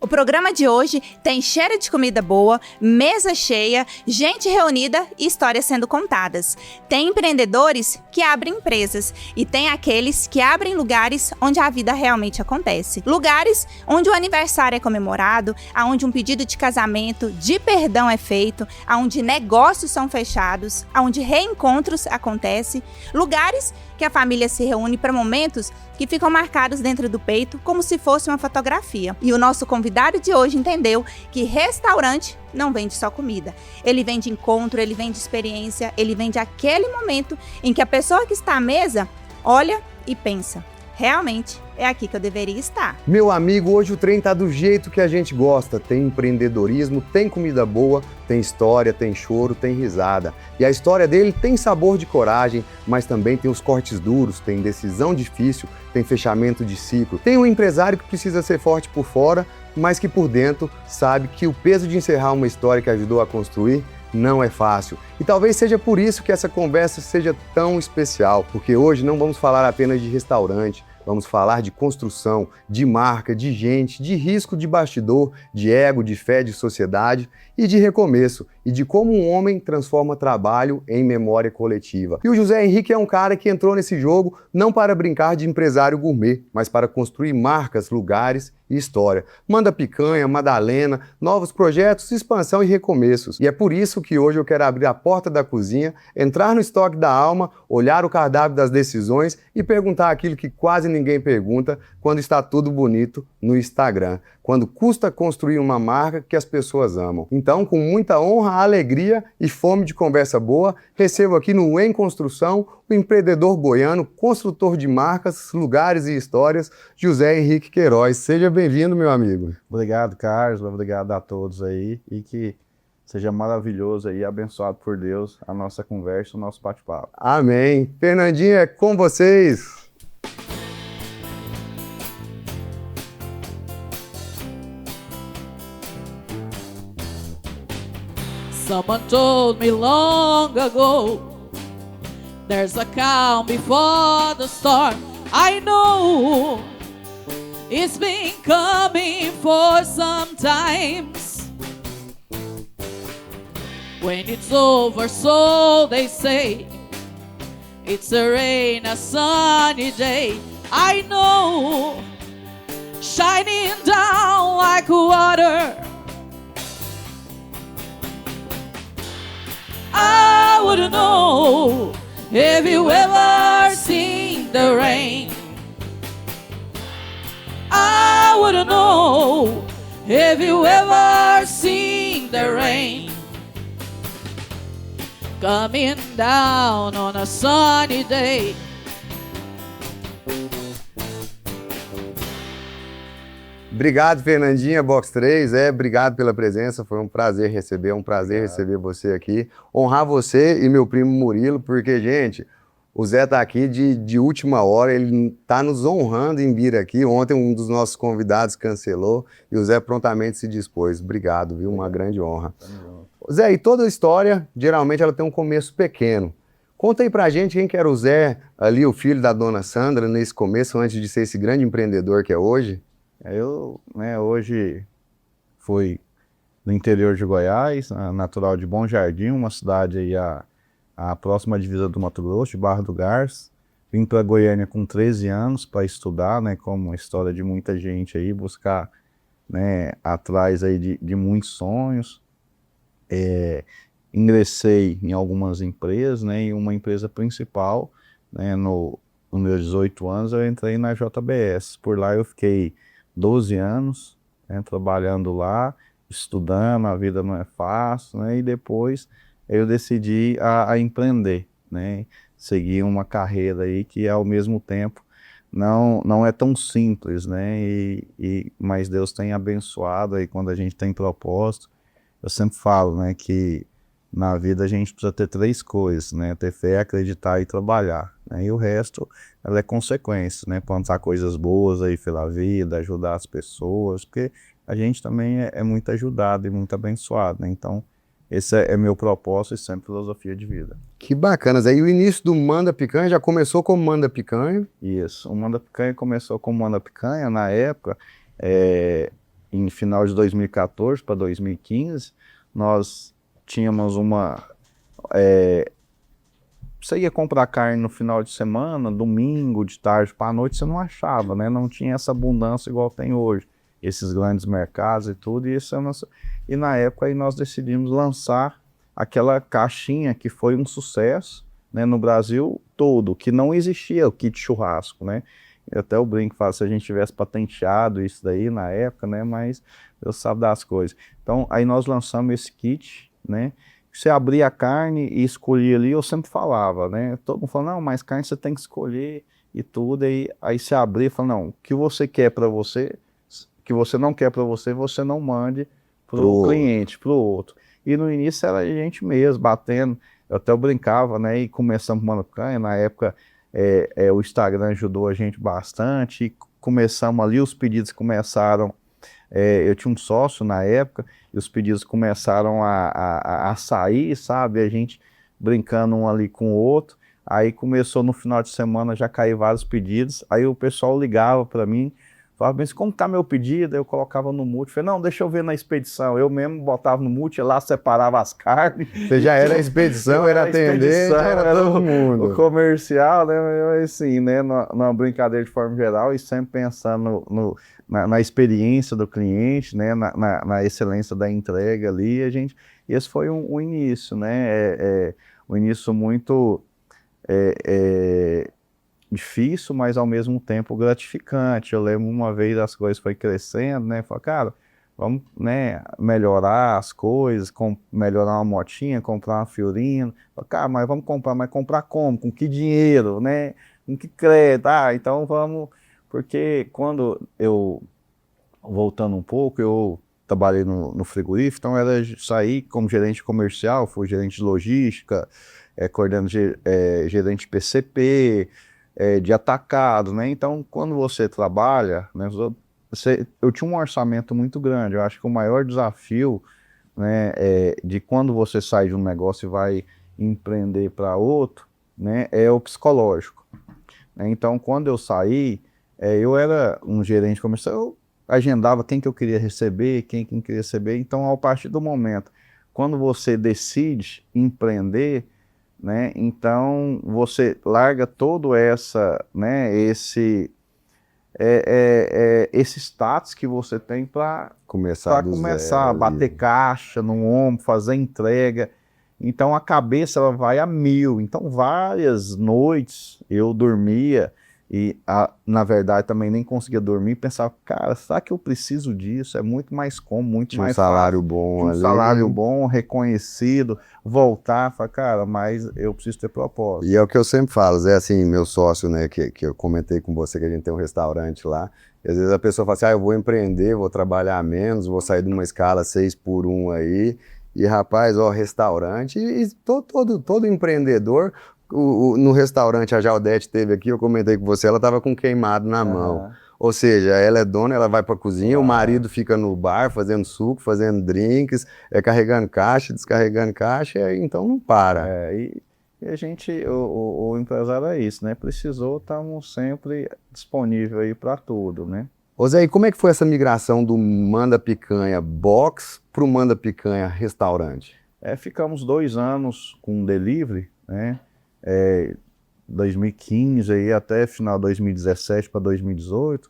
O programa de hoje tem cheiro de comida boa, mesa cheia, gente reunida e histórias sendo contadas. Tem empreendedores que abrem empresas e tem aqueles que abrem lugares onde a vida realmente acontece. Lugares onde o aniversário é comemorado, onde um pedido de casamento, de perdão é feito, onde negócios são fechados, onde reencontros acontecem. Lugares que a família se reúne para momentos que ficam marcados dentro do peito como se fosse uma fotografia. E o nosso convidado de hoje entendeu que restaurante não vende só comida. Ele vende encontro, ele vende experiência, ele vende aquele momento em que a pessoa que está à mesa olha e pensa: realmente é aqui que eu deveria estar. Meu amigo, hoje o trem tá do jeito que a gente gosta. Tem empreendedorismo, tem comida boa, tem história, tem choro, tem risada. E a história dele tem sabor de coragem, mas também tem os cortes duros, tem decisão difícil, tem fechamento de ciclo. Tem um empresário que precisa ser forte por fora, mas que por dentro sabe que o peso de encerrar uma história que ajudou a construir não é fácil. E talvez seja por isso que essa conversa seja tão especial, porque hoje não vamos falar apenas de restaurante, vamos falar de construção, de marca, de gente, de risco de bastidor, de ego, de fé, de sociedade e de recomeço, e de como um homem transforma trabalho em memória coletiva. E o José Henrique é um cara que entrou nesse jogo não para brincar de empresário gourmet, mas para construir marcas, lugares e história. Manda Picanha, Madalena, novos projetos, expansão e recomeços. E é por isso que hoje eu quero abrir a porta da cozinha, entrar no estoque da alma, olhar o cardápio das decisões e perguntar aquilo que quase ninguém pergunta quando está tudo bonito no Instagram. Quando custa construir uma marca que as pessoas amam. Então, com muita honra, alegria e fome de conversa boa, recebo aqui no Em Construção o empreendedor goiano, construtor de marcas, lugares e histórias, José Henrique Queiroz. Seja bem-vindo, meu amigo. Obrigado, Carlos. Obrigado a todos aí e que seja maravilhoso aí, abençoado por Deus, a nossa conversa, o nosso bate-papo. Amém. Fernandinho, é com vocês. Someone told me long ago, there's a calm before the storm. I know it's been coming for some times. When it's over, so they say, it's a rain, a sunny day. I know, shining down like water. I wouldn't know if you ever seen the rain. I wouldn't know if you ever seen the rain coming down on a sunny day. Obrigado, Fernandinha, Box 3, obrigado pela presença, foi um prazer receber você aqui, honrar você e meu primo Murilo, porque, gente, o Zé tá aqui de última hora, ele tá nos honrando em vir aqui. Ontem um dos nossos convidados cancelou e o Zé prontamente se dispôs. Obrigado, viu? Uma grande honra. Zé, e toda história, geralmente, ela tem um começo pequeno. Conta aí pra gente quem que era o Zé, ali o filho da dona Sandra, nesse começo, antes de ser esse grande empreendedor que é hoje. Eu, hoje fui no interior de Goiás, natural de Bom Jardim, uma cidade aí a próxima divisa do Mato Grosso, de Barra do Garças. Vim para Goiânia com 13 anos para estudar, como a história de muita gente aí, buscar, atrás aí de muitos sonhos. Ingressei em algumas empresas, e uma empresa principal, nos meus 18 anos eu entrei na JBS. Por lá eu fiquei 12 anos, trabalhando lá, estudando, a vida não é fácil, e depois eu decidi a empreender, seguir uma carreira aí que ao mesmo tempo não é tão simples, mas Deus tem abençoado aí quando a gente tem propósito. Eu sempre falo, que na vida a gente precisa ter 3 coisas, ter fé, acreditar e trabalhar, e o resto ela é consequência, plantar coisas boas aí pela vida, ajudar as pessoas, porque a gente também é muito ajudado e muito abençoado, então esse é meu propósito e sempre filosofia de vida. Que bacana, Zé. E o início do Manda Picanha já começou como Manda Picanha? Isso, o Manda Picanha começou como Manda Picanha, na época em final de 2014 para 2015, nós tínhamos você ia comprar carne no final de semana, domingo, de tarde para a noite, você não achava, né? Não tinha essa abundância igual tem hoje. Esses grandes mercados e tudo, e na época aí nós decidimos lançar aquela caixinha que foi um sucesso, né, no Brasil todo, que não existia o kit churrasco, né? Até o brinco fala, se a gente tivesse patenteado isso daí na época, né? Mas Deus sabe das coisas. Então, aí nós lançamos esse kit, né? Você abria a carne e escolhia ali, eu sempre falava, né? Todo mundo falava, não, mas carne você tem que escolher e tudo. Aí você abria e falava, não, o que você quer para você, o que você não quer para você, você não mande pro cliente, pro outro. E no início era a gente mesmo, batendo. Eu até brincava, né? E começamos com picanha. Na época, o Instagram ajudou a gente bastante. E começamos ali, os pedidos começaram. Eu tinha um sócio na época, e os pedidos começaram a sair, sabe? A gente brincando um ali com o outro. Aí começou no final de semana, já caiu vários pedidos. Aí o pessoal ligava para mim, falava, mas como tá meu pedido? Eu colocava no mute, falei, não, deixa eu ver na expedição. Eu mesmo botava no mute, lá separava as carnes. Você já era a expedição, era atendente, era todo mundo. O comercial, né? Assim, né? Numa brincadeira de forma geral e sempre pensando na experiência do cliente, né? Na excelência da entrega ali. Esse foi um início, né? Um início muito difícil, mas ao mesmo tempo gratificante. Eu lembro uma vez as coisas foi crescendo, né? Falei, cara, vamos, né, melhorar as coisas, melhorar uma motinha, comprar uma Fiorino. Falei, cara, mas vamos comprar, mas comprar como? Com que dinheiro, né? Com que crédito? Então vamos... Porque quando voltando um pouco, eu trabalhei no frigorífico, então era sair como gerente comercial, fui gerente de logística, coordenando gerente de PCP, de atacado, né? Então, quando você trabalha, né, eu tinha um orçamento muito grande. Eu acho que o maior desafio, né, de quando você sai de um negócio e vai empreender para outro, né, é o psicológico. Então, quando eu saí, eu era um gerente comercial, eu agendava quem que eu queria receber, quem queria receber. Então, a partir do momento, quando você decide empreender, né, então você larga todo né, esse status que você tem para começar a bater caixa no ombro, fazer entrega. Então a cabeça ela vai a 1000. Então várias noites eu dormia e na verdade também nem conseguia dormir, pensava, cara, será que eu preciso disso? É muito mais cômodo, muito mais fácil. Salário bom, um salário bom, reconhecido, voltar, falar, cara, mas eu preciso ter propósito. E é o que eu sempre falo, Zé, assim, meu sócio, né, que eu comentei com você que a gente tem um restaurante lá, e às vezes a pessoa fala assim, eu vou empreender, vou trabalhar menos, vou sair de uma escala 6x1 aí, e rapaz, restaurante, e todo empreendedor... no restaurante, a Jaldete teve aqui, eu comentei com você, ela estava com queimado na mão. Ou seja, ela é dona, ela vai para a cozinha, o marido fica no bar fazendo suco, fazendo drinks, carregando caixa, descarregando caixa, então não para. E a gente, o empresário é isso, né? Precisou, estamos sempre disponíveis aí para tudo, né? Ô Zé, e como é que foi essa migração do Manda Picanha Box para o Manda Picanha Restaurante? Ficamos 2 anos com delivery, né? 2015 aí até final de 2017 para 2018,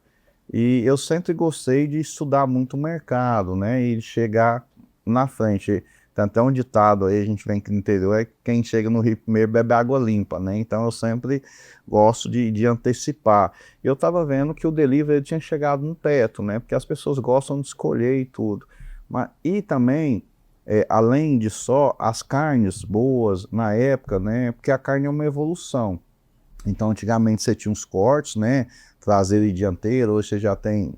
e eu sempre gostei de estudar muito o mercado, né, e chegar na frente. Tem até um ditado aí, a gente vem aqui no interior, quem chega no Rio primeiro bebe água limpa, né, então eu sempre gosto de antecipar. Eu estava vendo que o delivery tinha chegado no teto, né, porque as pessoas gostam de escolher e tudo, e também além de só as carnes boas na época, né? Porque a carne é uma evolução. Então, antigamente você tinha os cortes, né? Traseiro e dianteiro, hoje você já tem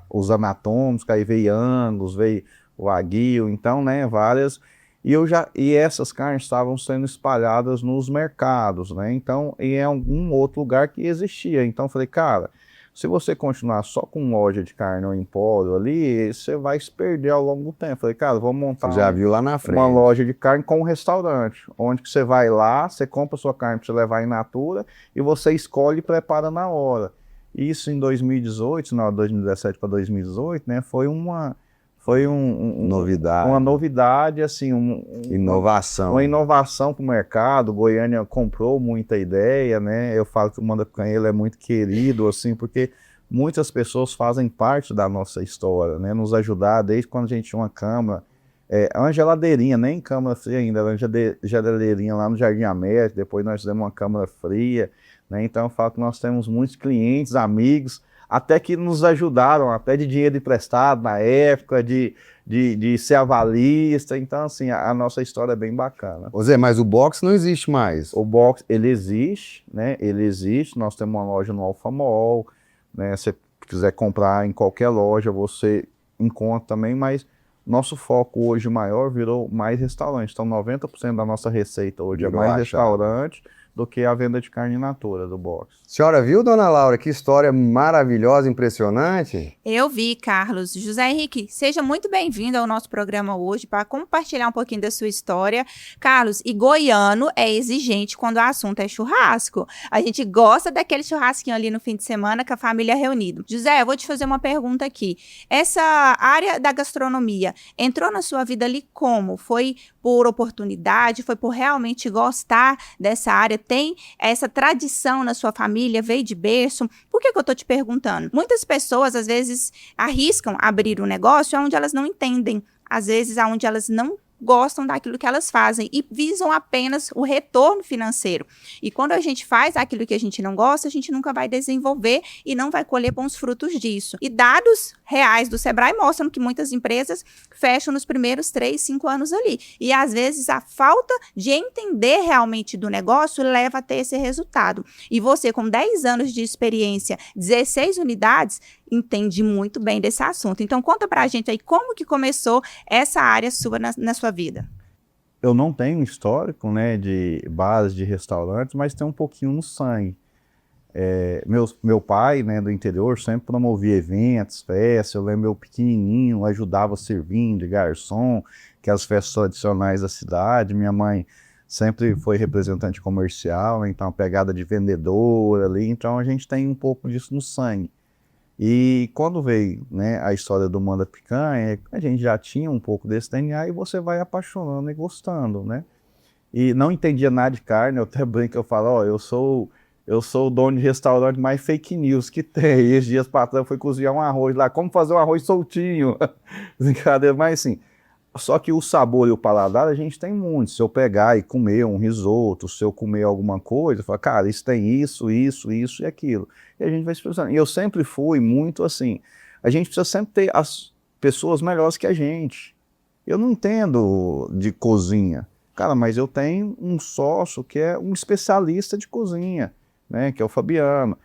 os anatômicos, aí veio Angus, veio o Wagyu, então, né? Várias. E essas carnes estavam sendo espalhadas nos mercados, né? Então, e em algum outro lugar que existia. Então, eu falei, cara, se você continuar só com loja de carne ou empório ali, você vai se perder ao longo do tempo. Falei, cara, vamos montar viu lá na frente uma loja de carne com um restaurante, onde que você vai lá, você compra sua carne para você levar in natura e você escolhe e prepara na hora. Isso em 2018, não, 2017 para 2018, né, foi uma novidade, assim, inovação. Uma inovação para o mercado. Goiânia comprou muita ideia, né? Eu falo que o Manda Picanha ele é muito querido, assim, porque muitas pessoas fazem parte da nossa história, né? Nos ajudar desde quando a gente tinha uma câmara, uma geladeirinha, nem câmara fria ainda, era uma geladeirinha lá no Jardim América, depois nós fizemos uma câmara fria, né? Então eu falo que nós temos muitos clientes, amigos, até que nos ajudaram, até de dinheiro emprestado na época, de ser avalista. Então, assim, a nossa história é bem bacana. Ô Zé, mas o box não existe mais. O box, ele existe, né? Ele existe, nós temos uma loja no Alfa Mall, né? Se você quiser comprar em qualquer loja, você encontra também, mas nosso foco hoje maior virou mais restaurante. Então, 90% da nossa receita hoje Virou é mais a restaurante do que a venda de carne in natura do box. Senhora viu, dona Laura, que história maravilhosa, impressionante? Eu vi, Carlos. José Henrique, seja muito bem-vindo ao nosso programa hoje para compartilhar um pouquinho da sua história. Carlos, e goiano é exigente quando o assunto é churrasco. A gente gosta daquele churrasquinho ali no fim de semana com a família reunida. José, eu vou te fazer uma pergunta aqui. Essa área da gastronomia entrou na sua vida ali como? Foi por oportunidade? Foi por realmente gostar dessa área? Tem essa tradição na sua família? Veio de berço? Por que eu tô te perguntando? Muitas pessoas, às vezes, arriscam abrir um negócio onde elas não entendem. Às vezes, onde elas não gostam daquilo que elas fazem e visam apenas o retorno financeiro. E quando a gente faz aquilo que a gente não gosta, a gente nunca vai desenvolver e não vai colher bons frutos disso. E dados reais do Sebrae mostram que muitas empresas fecham nos primeiros 3, 5 anos ali. E às vezes a falta de entender realmente do negócio leva a ter esse resultado. E você, com 10 anos de experiência, 16 unidades, entende muito bem desse assunto. Então, conta pra gente aí como que começou essa área sua na sua vida. Eu não tenho histórico, né, de base de restaurantes, mas tem um pouquinho no sangue. Meu pai, né, do interior, sempre promovia eventos, festas. Eu lembro eu pequenininho, ajudava servindo de garçom, que é as festas tradicionais da cidade. Minha mãe sempre foi representante comercial, então a pegada de vendedora ali. Então a gente tem um pouco disso no sangue. E quando veio, né, a história do Manda Picanha, a gente já tinha um pouco desse DNA e você vai apaixonando e gostando, né? E não entendia nada de carne, eu até brinco, eu falo, ó, eu sou o dono de restaurante mais fake news que tem. E esses dias pra trás eu fui cozinhar um arroz lá, como fazer um arroz soltinho. Brincadeira, mas assim, só que o sabor e o paladar a gente tem muito. Se eu pegar e comer um risoto, se eu comer alguma coisa, eu falo, cara, isso tem isso e aquilo. E a gente vai expressando. E eu sempre fui muito assim, a gente precisa sempre ter as pessoas melhores que a gente. Eu não entendo de cozinha, cara, mas eu tenho um sócio que é um especialista de cozinha, né, que é o Fabiano.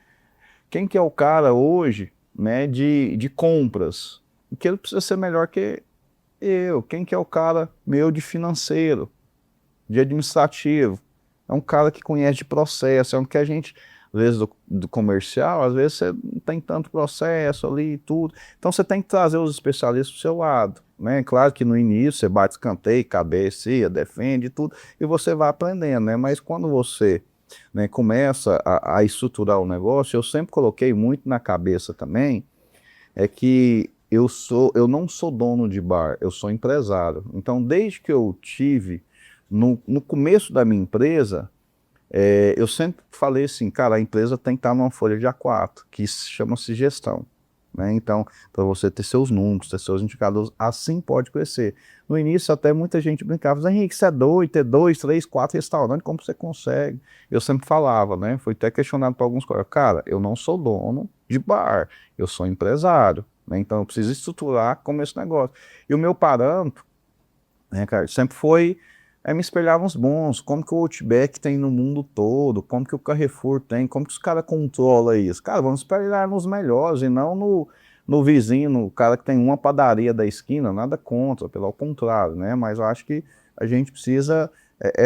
Quem que é o cara hoje, né, de compras? Porque ele precisa ser melhor que eu. Quem que é o cara meu de financeiro, de administrativo? É um cara que conhece de processo, é um que a gente, às vezes do comercial, às vezes você não tem tanto processo ali e tudo. Então você tem que trazer os especialistas pro seu lado, né? Claro que no início você bate escanteio, cabeceia, defende tudo, e você vai aprendendo, né? Mas quando você, né, começa a estruturar o negócio, eu sempre coloquei muito na cabeça também, é que eu não sou dono de bar, eu sou empresário. Então, desde que eu tive, no começo da minha empresa, eu sempre falei assim, cara, a empresa tem que estar numa folha de A4, que chama-se gestão, né? Então, para você ter seus números, ter seus indicadores, assim pode crescer. No início, até muita gente brincava, Henrique, você é doido, ter 2, 3, 4 restaurantes, como você consegue? Eu sempre falava, né? Fui até questionado por alguns colegas, cara, eu não sou dono de bar, eu sou empresário. Então eu preciso estruturar como esse negócio. E o meu parâmetro, né, cara, sempre foi me espelhar nos bons, como que o Outback tem no mundo todo, como que o Carrefour tem, como que os caras controlam isso. Cara, vamos espelhar nos melhores e não no vizinho, no cara que tem uma padaria da esquina, nada contra, pelo contrário, né? Mas eu acho que a gente precisa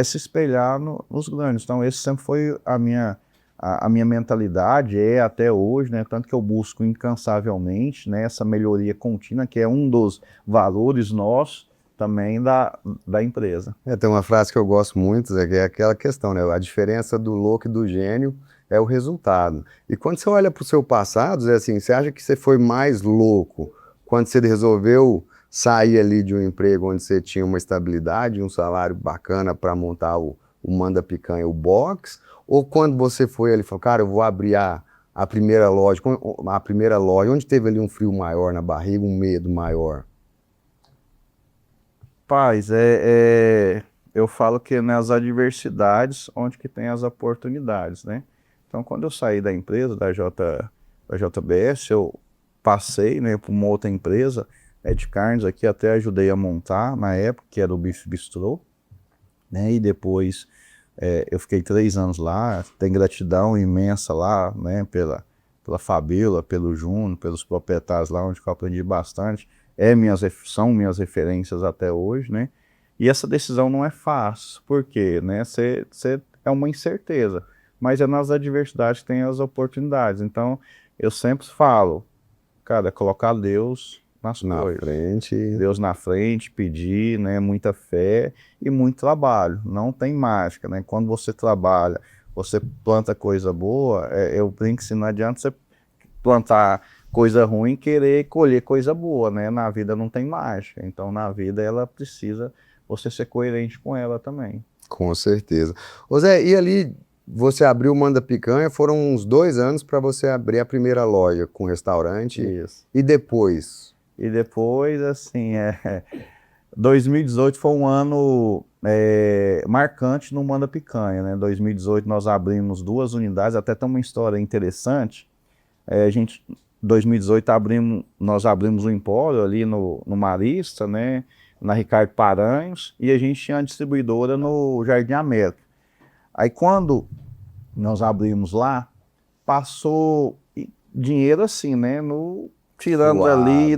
se espelhar nos grandes. Então esse sempre foi a minha mentalidade, até hoje, né, tanto que eu busco incansavelmente, né, essa melhoria contínua, que é um dos valores nossos também da empresa. Tem uma frase que eu gosto muito, Zé, que é aquela questão, né, a diferença do louco e do gênio é o resultado. E quando você olha para o seu passado, Zé, assim, você acha que você foi mais louco quando você resolveu sair ali de um emprego onde você tinha uma estabilidade, um salário bacana para montar o Manda Picanha, o box, ou quando você foi ali e falou, cara, eu vou abrir a primeira loja, onde teve ali um frio maior na barriga, um medo maior? Paz, eu falo que é nas adversidades onde que tem as oportunidades, né? Então, quando eu saí da empresa, da JBS, eu passei, né, para uma outra empresa, de carnes aqui, até ajudei a montar na época, que era o Beef Bistrô, né? E depois eu fiquei 3 anos lá, tenho gratidão imensa lá, né, pela Fabíola, pelo Júnior, pelos proprietários lá, onde eu aprendi bastante. São minhas referências até hoje, né? E essa decisão não é fácil, porque, né, é uma incerteza, mas é nas adversidades que tem as oportunidades. Então, eu sempre falo, cara, colocar Deus nas coisas. Frente. Deus na frente, pedir, né, muita fé e muito trabalho. Não tem mágica, né? Quando você trabalha, você planta coisa boa, eu brinco que não adianta você plantar coisa ruim e querer colher coisa boa, né? Na vida não tem mágica. Então, na vida, ela precisa você ser coerente com ela também. Com certeza. Ô Zé, e ali você abriu o Manda Picanha, foram uns 2 anos para você abrir a primeira loja com restaurante. Isso. E depois? E depois, assim, 2018 foi um ano marcante no Manda Picanha, né? 2018 nós abrimos 2 unidades, até tem uma história interessante. 2018 nós abrimos um empório ali no Marista, né? Na Ricardo Paranhos, e a gente tinha uma distribuidora no Jardim América. Aí quando nós abrimos lá, passou dinheiro assim, né? Tirando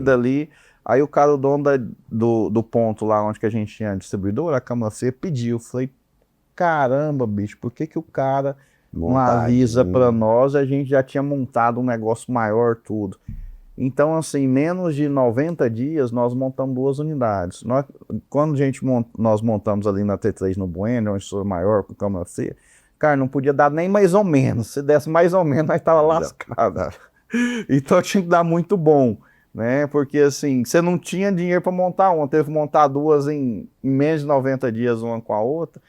dali. Aí o cara, o dono do ponto lá onde que a gente tinha a distribuidora, a Câmara Fria, pediu. Falei, caramba, bicho, por que o cara não avisa para nós? A gente já tinha montado um negócio maior, tudo. Então, assim, menos de 90 dias, nós montamos 2 unidades. Quando nós montamos ali na T3 no Bueno, onde sou maior, com Câmara Fria, cara, não podia dar nem mais ou menos. Se desse mais ou menos, nós estava lascado. Então tinha que dar muito bom, né? Porque, assim, você não tinha dinheiro para montar uma, teve que montar 2 em menos de 90 dias, uma com a outra.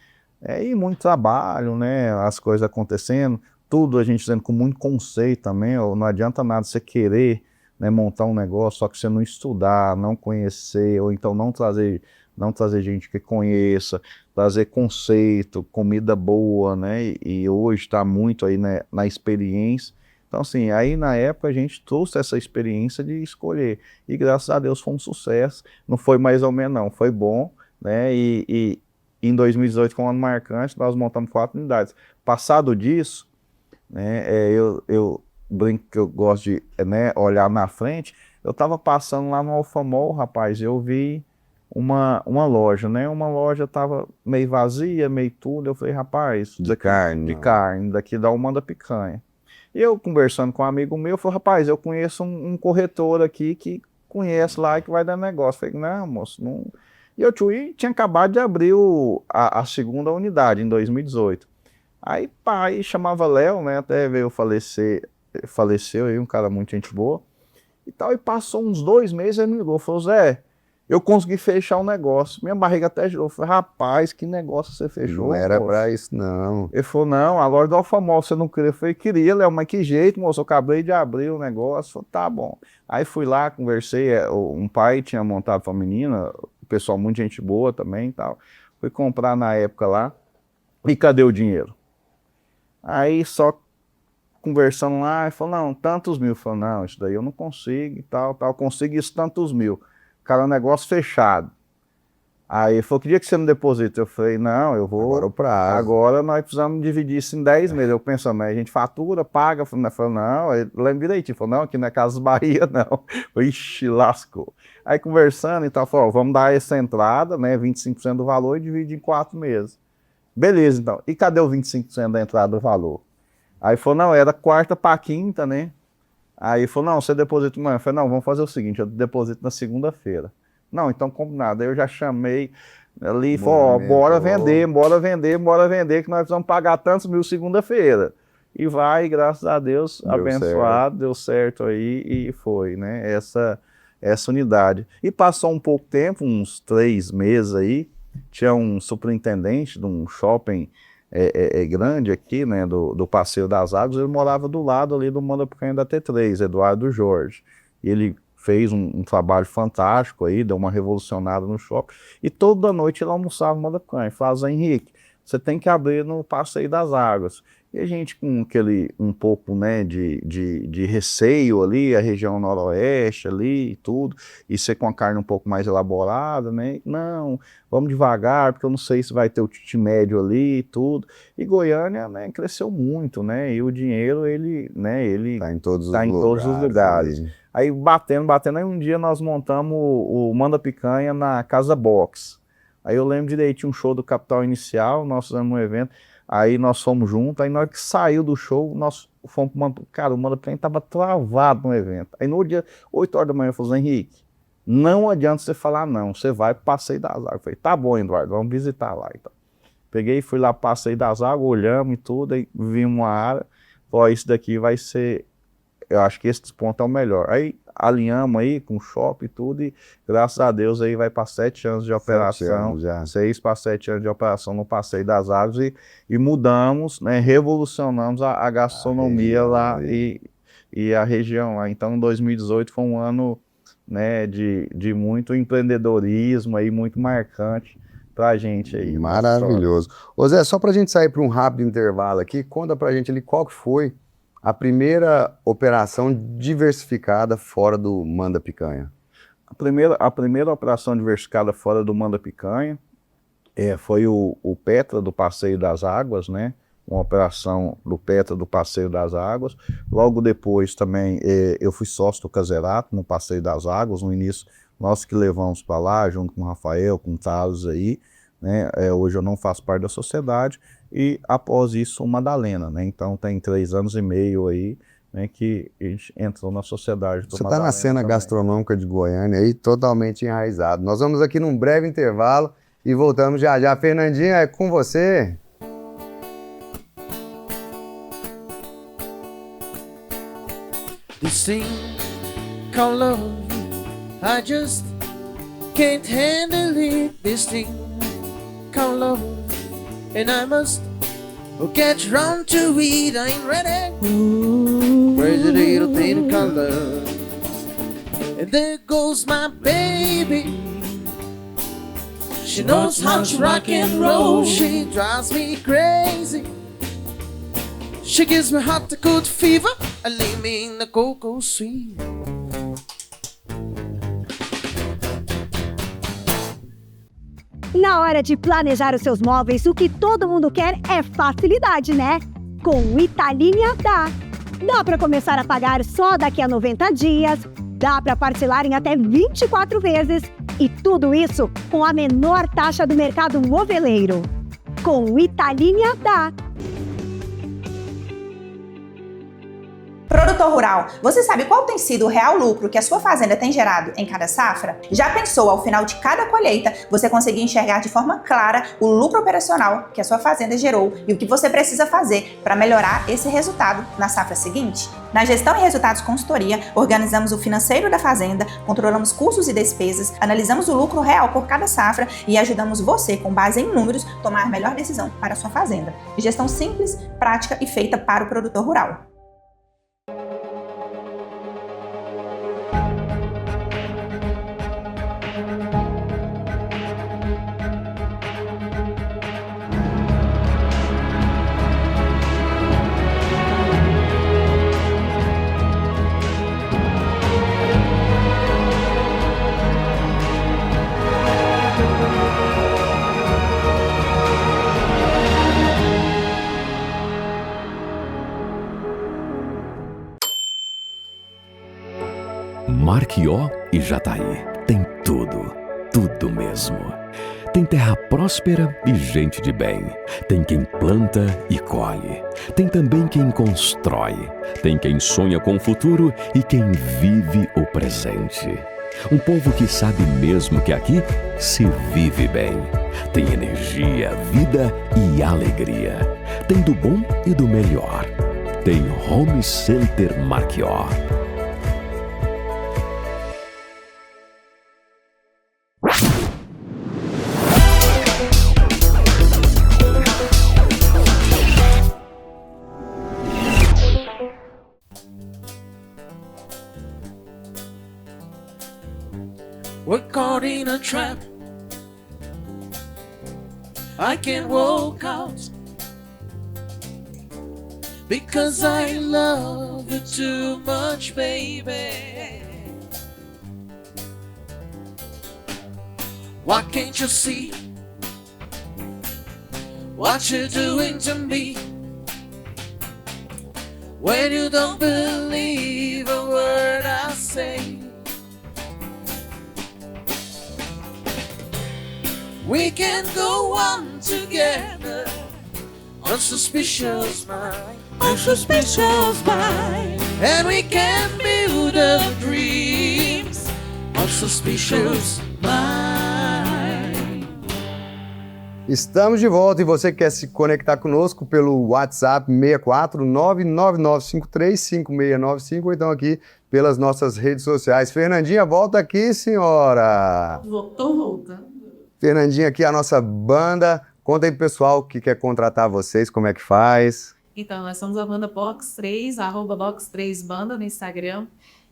E muito trabalho, né? As coisas acontecendo, tudo a gente fazendo com muito conceito também. Não adianta nada você querer, né, montar um negócio, só que você não estudar, não conhecer, ou então não trazer gente que conheça, trazer conceito, comida boa, né, e hoje está muito aí, né, na experiência. Então, assim, aí na época a gente trouxe essa experiência de escolher, e graças a Deus foi um sucesso, não foi mais ou menos não, foi bom, né, e em 2018, com um ano marcante, nós montamos 4 unidades. Passado disso, né, eu brinco que eu gosto de, né, olhar na frente. Eu tava passando lá no Alfamol, rapaz, eu vi uma loja, né? Uma loja tava meio vazia, meio tudo. Eu falei, rapaz, de carne, daqui dá o Manda Picanha. E eu conversando com um amigo meu, eu falei, rapaz, eu conheço um corretor aqui que conhece lá e que vai dar negócio. Eu falei, não, moço, não. E eu tinha acabado de abrir a segunda unidade em 2018. Aí, pai, chamava Léo, né? Até veio faleceu aí, um cara muito gente boa e tal, e passou uns 2 meses, ele me ligou, falou, Zé, eu consegui fechar um negócio, minha barriga até girou. Eu falei, rapaz, que negócio você fechou? Não era moço? pra isso, não. Ele falou, não, a loja do Alfamol, você não queria? Eu falei, queria, Léo, mas que jeito, moço, eu acabei de abrir o negócio. Eu falei, tá bom. Aí fui lá, conversei, um pai tinha montado pra menina, o pessoal muito gente boa também e tal, fui comprar na época lá, e cadê o dinheiro? Aí só conversando lá, ele falou, não, tantos mil. Eu falei, não, isso daí eu não consigo e tal, consigo isso, tantos mil. Cara, um negócio fechado. Aí ele falou, que dia que você me deposita? Eu falei, não, eu vou... Agora o prazo. Agora nós precisamos dividir isso em 10 meses. Eu pensando, mas a gente fatura, paga. Eu falei, não, ele lembra direitinho. Ele falou, não, aqui não é Casas Bahia, não. Ixi, lascou. Aí conversando e tal, falou, vamos dar essa entrada, né, 25% do valor e dividir em 4 meses. Beleza, então. E cadê o 25% da entrada do valor? Aí falou, não, era quarta para quinta, né? Aí falou, não, você deposita amanhã. Eu falei, não, vamos fazer o seguinte, eu deposito na segunda-feira. Não, então combinado. Aí eu já chamei ali e falou, ó, bora vender, que nós precisamos pagar tantos mil segunda-feira. e vai, graças a Deus, Deu abençoado, deu certo aí e foi, né? Essa unidade. E passou um pouco tempo, uns 3 meses aí, tinha um superintendente de um shopping grande aqui, né, do Passeio das Águas, ele morava do lado ali do Manda Picanha da T3, Eduardo Jorge. E ele fez um trabalho fantástico aí, deu uma revolucionada no shopping, e toda noite ele almoçava no Manda Picanha. Falava, Zé Henrique, você tem que abrir no Passeio das Águas. E a gente com aquele um pouco, né, de receio ali, a região noroeste ali e tudo, e ser com a carne um pouco mais elaborada, né? Não, vamos devagar, porque eu não sei se vai ter o ticket médio ali e tudo. E Goiânia, né, cresceu muito, né? E o dinheiro, ele Tá em todos os lugares. Aí batendo, aí um dia nós montamos o Manda Picanha na Casa Box. Aí eu lembro direitinho um show do Capital Inicial, nós fizemos um evento. Aí nós fomos juntos, aí na hora que saiu do show, nós fomos pro cara, o Manda Picanha tava travado no evento. Aí no dia, 8 horas da manhã, eu falei, Henrique, não adianta você falar não, você vai pro Passeio das Águas. Eu falei, tá bom, Eduardo, vamos visitar lá. Então, peguei, fui lá pro Passeio das Águas, olhamos e tudo, aí vimos uma área, falei, isso daqui vai ser, eu acho que esse ponto é o melhor. Aí alinhamos aí com o shopping e tudo, e graças a Deus aí vai para 7 anos de operação, 6 para 7 anos de operação no Passeio das Águas, e mudamos, né, revolucionamos a gastronomia lá e a região lá. Então 2018 foi um ano, né, de muito empreendedorismo aí, muito marcante pra gente aí. Maravilhoso. Ô Zé, só pra gente sair para um rápido intervalo aqui, conta pra gente ali qual que foi a primeira operação diversificada fora do Manda Picanha. A primeira operação diversificada fora do Manda Picanha foi o Petra do Passeio das Águas, né? Uma operação do Petra do Passeio das Águas. Logo depois também eu fui sócio do Caserato no Passeio das Águas. No início nós que levamos para lá, junto com o Rafael, com o Thales aí, né? Hoje eu não faço parte da sociedade. E após isso o Madalena, né? Então tem 3 anos e meio aí, né, que a gente entrou na sociedade do Você Madalena. Você está na cena também gastronômica de Goiânia aí, totalmente enraizado. Nós vamos aqui num breve intervalo e voltamos já já. Fernandinha, é com você. This thing called love, I just can't handle it. This thing called love, and I must get round to it. I ain't ready. Crazy little thing called love. And there goes my baby. She knows how to rock and roll. She drives me crazy. She gives me hot cold fever and leave me in the cocoa sweet. Na hora de planejar os seus móveis, o que todo mundo quer é facilidade, né? Com o Italínia dá. Dá para começar a pagar só daqui a 90 dias, dá para parcelar em até 24 vezes e tudo isso com a menor taxa do mercado moveleiro. Com o Italínia dá. Produtor rural, você sabe qual tem sido o real lucro que a sua fazenda tem gerado em cada safra? Já pensou ao final de cada colheita você conseguir enxergar de forma clara o lucro operacional que a sua fazenda gerou e o que você precisa fazer para melhorar esse resultado na safra seguinte? Na Gestão e Resultados Consultoria, organizamos o financeiro da fazenda, controlamos custos e despesas, analisamos o lucro real por cada safra e ajudamos você, com base em números, tomar a melhor decisão para a sua fazenda. Gestão simples, prática e feita para o produtor rural. Marquió e Jataí tem tudo, tudo mesmo. Tem terra próspera e gente de bem. Tem quem planta e colhe. Tem também quem constrói. Tem quem sonha com o futuro e quem vive o presente. Um povo que sabe mesmo que aqui se vive bem. Tem energia, vida e alegria. Tem do bom e do melhor. tem Home Center Marquió. We're caught in a trap. I can't walk out because I love you too much, baby. Why can't you see what you're doing to me? When you don't believe a word I say, we can go on together, unsuspicious mind, Unsuspicious mind. and we can build our dreams, unsuspicious mind. Estamos de volta e você quer se conectar conosco pelo WhatsApp 64999535695 ou então aqui pelas nossas redes sociais. Fernandinha, volta aqui, senhora. Tô voltando. Fernandinha aqui, a nossa banda. Conta aí pro pessoal que quer contratar vocês, como é que faz. Então, nós somos a banda Box 3, @Box3Banda no Instagram.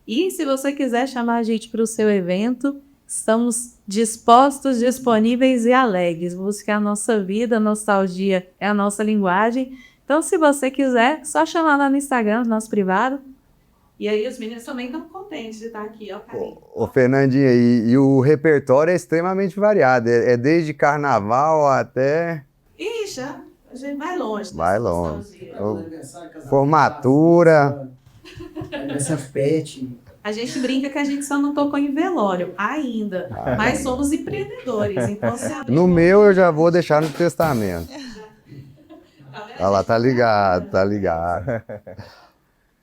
E se você quiser chamar a gente para o seu evento, estamos dispostos, disponíveis e alegres. Busque a nossa vida, a nostalgia é a nossa linguagem. Então, se você quiser, só chamar lá no Instagram, no nosso privado. E aí os meninos também estão contentes de estar aqui, ó, carinho. Ô Fernandinha, e o repertório é extremamente variado. É desde carnaval até Ixi, a gente vai longe. Vai nessa longe. nostalgia. formatura. Essa pet. A gente brinca que a gente só não tocou em velório ainda, mas somos empreendedores, então se abrir... No meu eu já vou deixar no testamento. Olha lá, tá ligado, tá ligado.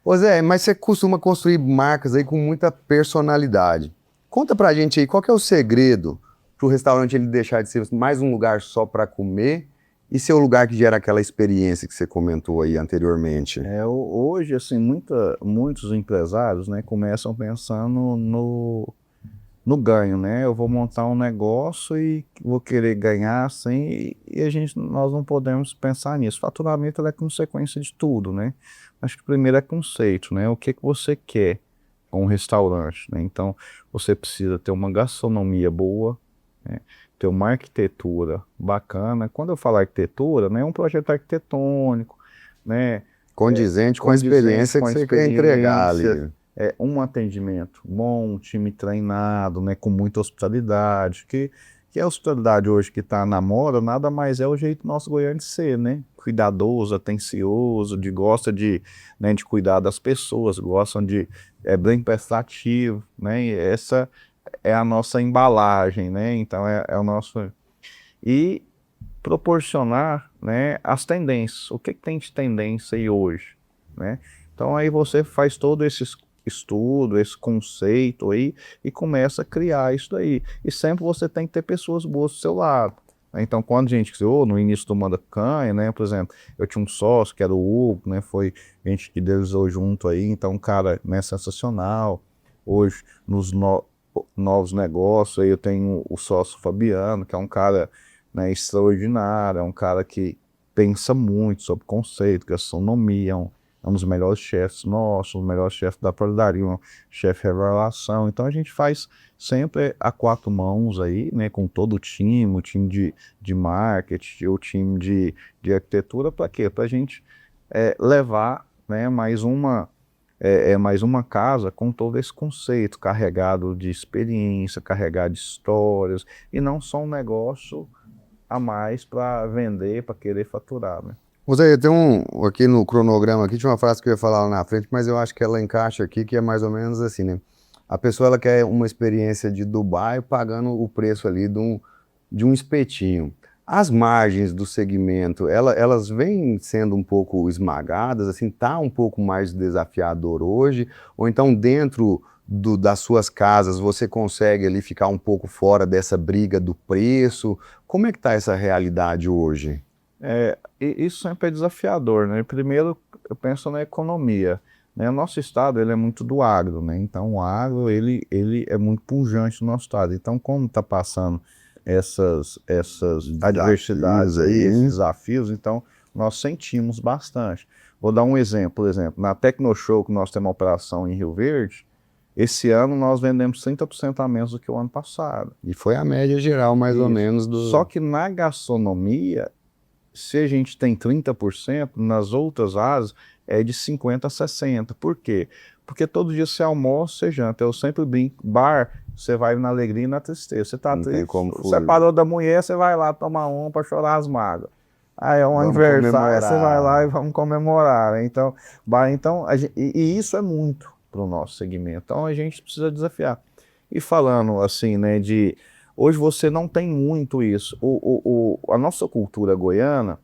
Ô Zé, mas você costuma construir marcas aí com muita personalidade. Conta pra gente aí, qual que é o segredo pro restaurante ele deixar de ser mais um lugar só para comer e ser o lugar que gera aquela experiência que você comentou aí anteriormente? Hoje, assim, muitos empresários, né, começam pensando no ganho, né? Eu vou montar um negócio e vou querer ganhar, assim, e nós não podemos pensar nisso. Faturamento é consequência de tudo, né? Acho que primeiro é conceito, né? O que você quer com um restaurante, né? Então, você precisa ter uma gastronomia boa, né? Ter uma arquitetura bacana. Quando eu falo arquitetura, não é um projeto arquitetônico, né? Condizente com a experiência que você quer entregar ali. É um atendimento bom, um time treinado, né? Com muita hospitalidade, que a hospitalidade hoje que está na moda, nada mais é o jeito nosso goiano de ser, né? Cuidadoso, atencioso, gosta de cuidar das pessoas, gostam é bem prestativo, né? E essa é a nossa embalagem, né? Então é o nosso... E proporcionar, né, as tendências. O que tem de tendência aí hoje, né? Então aí você faz todo esse estudo, esse conceito aí e começa a criar isso aí. E sempre você tem que ter pessoas boas do seu lado. Então, quando a gente criou, no início do Manda Canha, né, por exemplo, eu tinha um sócio que era o Hugo, né, foi a gente que idealizou junto aí, então um cara, né, sensacional. Hoje, nos novos negócios, aí eu tenho o sócio Fabiano, que é um cara, né, extraordinário, é um cara que pensa muito sobre conceito, gastronomia, é um dos melhores chefes nossos, um dos melhores chefes da padaria, um chefe revelação. Então a gente faz sempre a 4 mãos aí, né, com todo o time de marketing, o time de arquitetura, para quê? Para a gente levar, né, mais uma casa com todo esse conceito, carregado de experiência, carregado de histórias, e não só um negócio a mais para vender, para querer faturar, né? Zé, tem aqui no cronograma, aqui tinha uma frase que eu ia falar lá na frente, mas eu acho que ela encaixa aqui, que é mais ou menos assim, né? A pessoa ela quer uma experiência de Dubai pagando o preço ali de um espetinho. As margens do segmento, elas vêm sendo um pouco esmagadas, assim, tá um pouco mais desafiador hoje, ou então dentro das suas casas você consegue ali ficar um pouco fora dessa briga do preço? Como é que tá essa realidade hoje? Isso sempre é desafiador, né? Primeiro, eu penso na economia, né? O nosso estado, ele é muito do agro, né? Então, o agro, ele é muito pujante no nosso estado. Então, como está passando essas adversidades aí, esses desafios, então, nós sentimos bastante. Vou dar um exemplo, por exemplo, na Tecnoshow, que nós temos uma operação em Rio Verde, esse ano nós vendemos 30% a menos do que o ano passado. E foi a média geral, mais ou menos, do... Só que na gastronomia, se a gente tem 30%, nas outras áreas é de 50% a 60%. Por quê? Porque todo dia você almoça, você janta. Eu sempre brinco, bar, você vai na alegria e na tristeza. Você tá triste, você parou da mulher, você vai lá tomar uma para chorar as mágoas. Aí é um aniversário, você vai lá e vamos comemorar, né? Então, e isso é muito para o nosso segmento. Então a gente precisa desafiar. E falando assim, né, hoje você não tem muito isso. A nossa cultura goiana,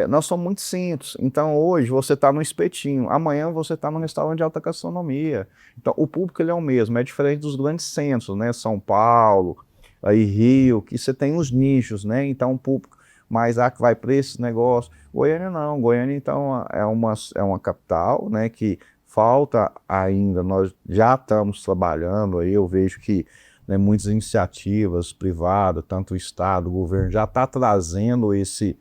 nós somos muito simples. Então hoje você está no espetinho, amanhã você está no restaurante de alta gastronomia. Então o público ele é o mesmo, é diferente dos grandes centros, né? São Paulo, aí Rio, que você tem os nichos, né? Então o público mais que vai para esses negócios. Goiânia não, Goiânia então é uma capital, né? Que falta ainda, nós já estamos trabalhando aí, eu vejo que, né, muitas iniciativas privadas, tanto o Estado, o governo, já está trazendo esse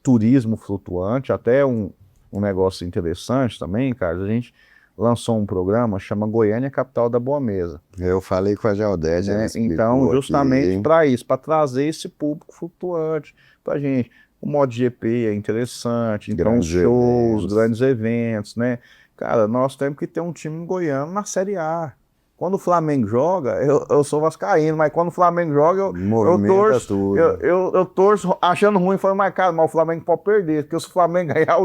turismo flutuante, até um negócio interessante também, Carlos, a gente lançou um programa, chama Goiânia Capital da Boa Mesa. Eu falei com a Geodésia, né? Então, justamente para isso, para trazer esse público flutuante para a gente. O MotoGP é interessante, então os shows, grandes eventos, né? Cara, nós temos que ter um time goiano na Série A. Quando o Flamengo joga, eu sou vascaíno, mas quando o Flamengo joga, eu torço achando ruim, falando, mas cara, mas o Flamengo pode perder, porque se o Flamengo ganhar,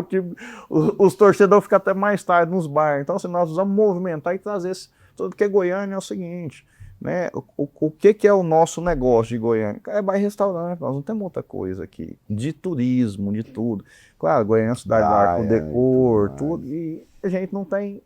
os torcedores ficam até mais tarde nos bares. Então, assim, nós vamos movimentar e trazer esse... Porque Goiânia é o seguinte, né? O que é o nosso negócio de Goiânia? É bar e restaurante, nós não temos outra coisa aqui. De turismo, de tudo. Claro, Goiânia é uma cidade de ar com decor, tudo, e a gente não tem...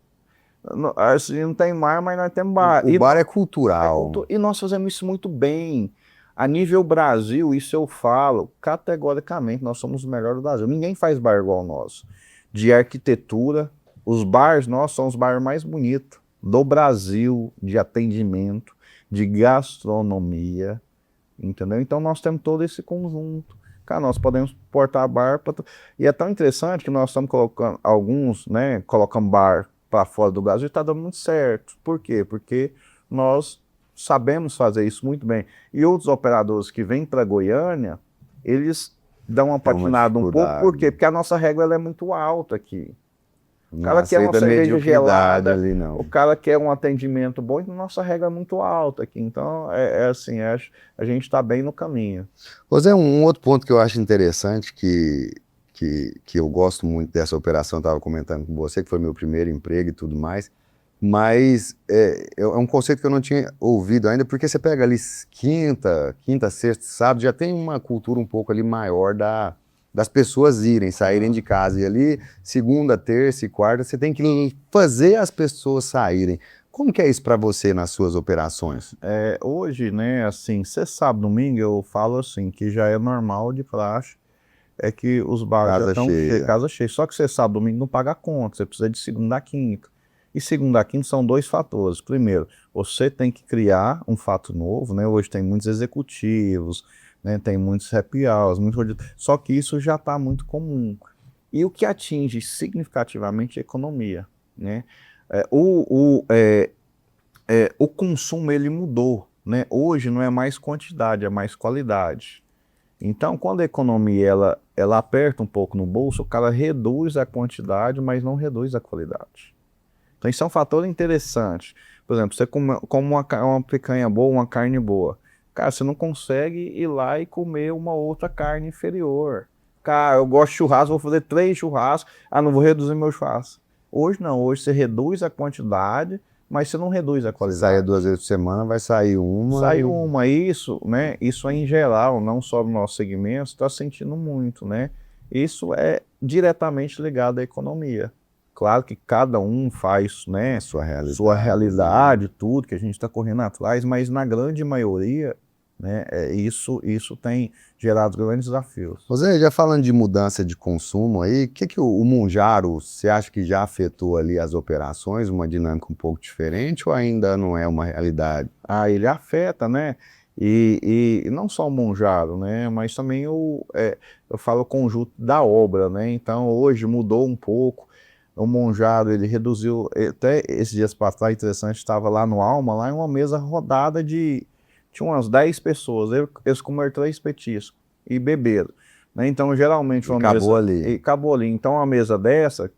Não tem mar, mas nós temos bar. O bar é cultural. E nós fazemos isso muito bem. A nível Brasil, isso eu falo categoricamente, nós somos os melhores do Brasil. Ninguém faz bar igual nós. De arquitetura, os bares nossos são os bares mais bonitos do Brasil, de atendimento, de gastronomia, entendeu? Então nós temos todo esse conjunto. Cara, nós podemos portar bar E é tão interessante que nós estamos colocando, alguns, né, colocam bar para fora do Brasil e está dando muito certo. Por quê? Porque nós sabemos fazer isso muito bem. E outros operadores que vêm para Goiânia, eles dão uma patinada um pouco. Por quê? Porque a nossa régua ela é muito alta aqui. O cara quer uma cerveja gelada, ali, não. O cara quer um atendimento bom, e a nossa régua é muito alta aqui. Então, assim, a gente está bem no caminho. José, um outro ponto que eu acho interessante, que eu gosto muito dessa operação, estava comentando com você, que foi meu primeiro emprego e tudo mais, mas é um conceito que eu não tinha ouvido ainda, porque você pega ali quinta, sexta, sábado, já tem uma cultura um pouco ali maior das pessoas saírem de casa, e ali segunda, terça e quarta, você tem que fazer as pessoas saírem. Como que é isso para você nas suas operações? Hoje, né, assim, sexta, sábado, domingo, eu falo assim, que já é normal de praxe, é que os bares já estão casa cheia. Só que você sabe, domingo não paga a conta, você precisa de segunda a quinta. E segunda a quinta são dois fatores. Primeiro, você tem que criar um fato novo, né? Hoje tem muitos executivos, né? Tem muitos happy hours, só que isso já está muito comum. E o que atinge significativamente a economia, né? O consumo ele mudou, né? Hoje não é mais quantidade, é mais qualidade. Então, quando a economia ela aperta um pouco no bolso, o cara reduz a quantidade, mas não reduz a qualidade. Então, isso é um fator interessante. Por exemplo, você come uma picanha boa, uma carne boa. Cara, você não consegue ir lá e comer uma outra carne inferior. Cara, eu gosto de churrasco, vou fazer 3 churrascos, não vou reduzir meu churrasco. Hoje não, hoje você reduz a quantidade, mas você não reduz a qualidade. Saia 2 vezes por semana, vai sair uma. Sai uma, isso, né? Isso é em geral, não só no nosso segmento, está sentindo muito, né? Isso é diretamente ligado à economia. Claro que cada um faz, né, sua realidade, tudo que a gente está correndo atrás, mas na grande maioria né? Isso tem gerado grandes desafios. José, já falando de mudança de consumo aí, o que o Mounjaro, você acha que já afetou ali as operações, uma dinâmica um pouco diferente ou ainda não é uma realidade? Ele afeta, né? E não só o Mounjaro, né? Mas também eu falo o conjunto da obra, né? Então hoje mudou um pouco. O Mounjaro, ele reduziu, até esses dias para trás, interessante, estava lá no Alma, lá em uma mesa rodada tinha umas 10 pessoas, eles comeram 3 petiscos e beberam, né? Então, geralmente, uma acabou mesa... ali. E acabou ali. Então, uma mesa dessa,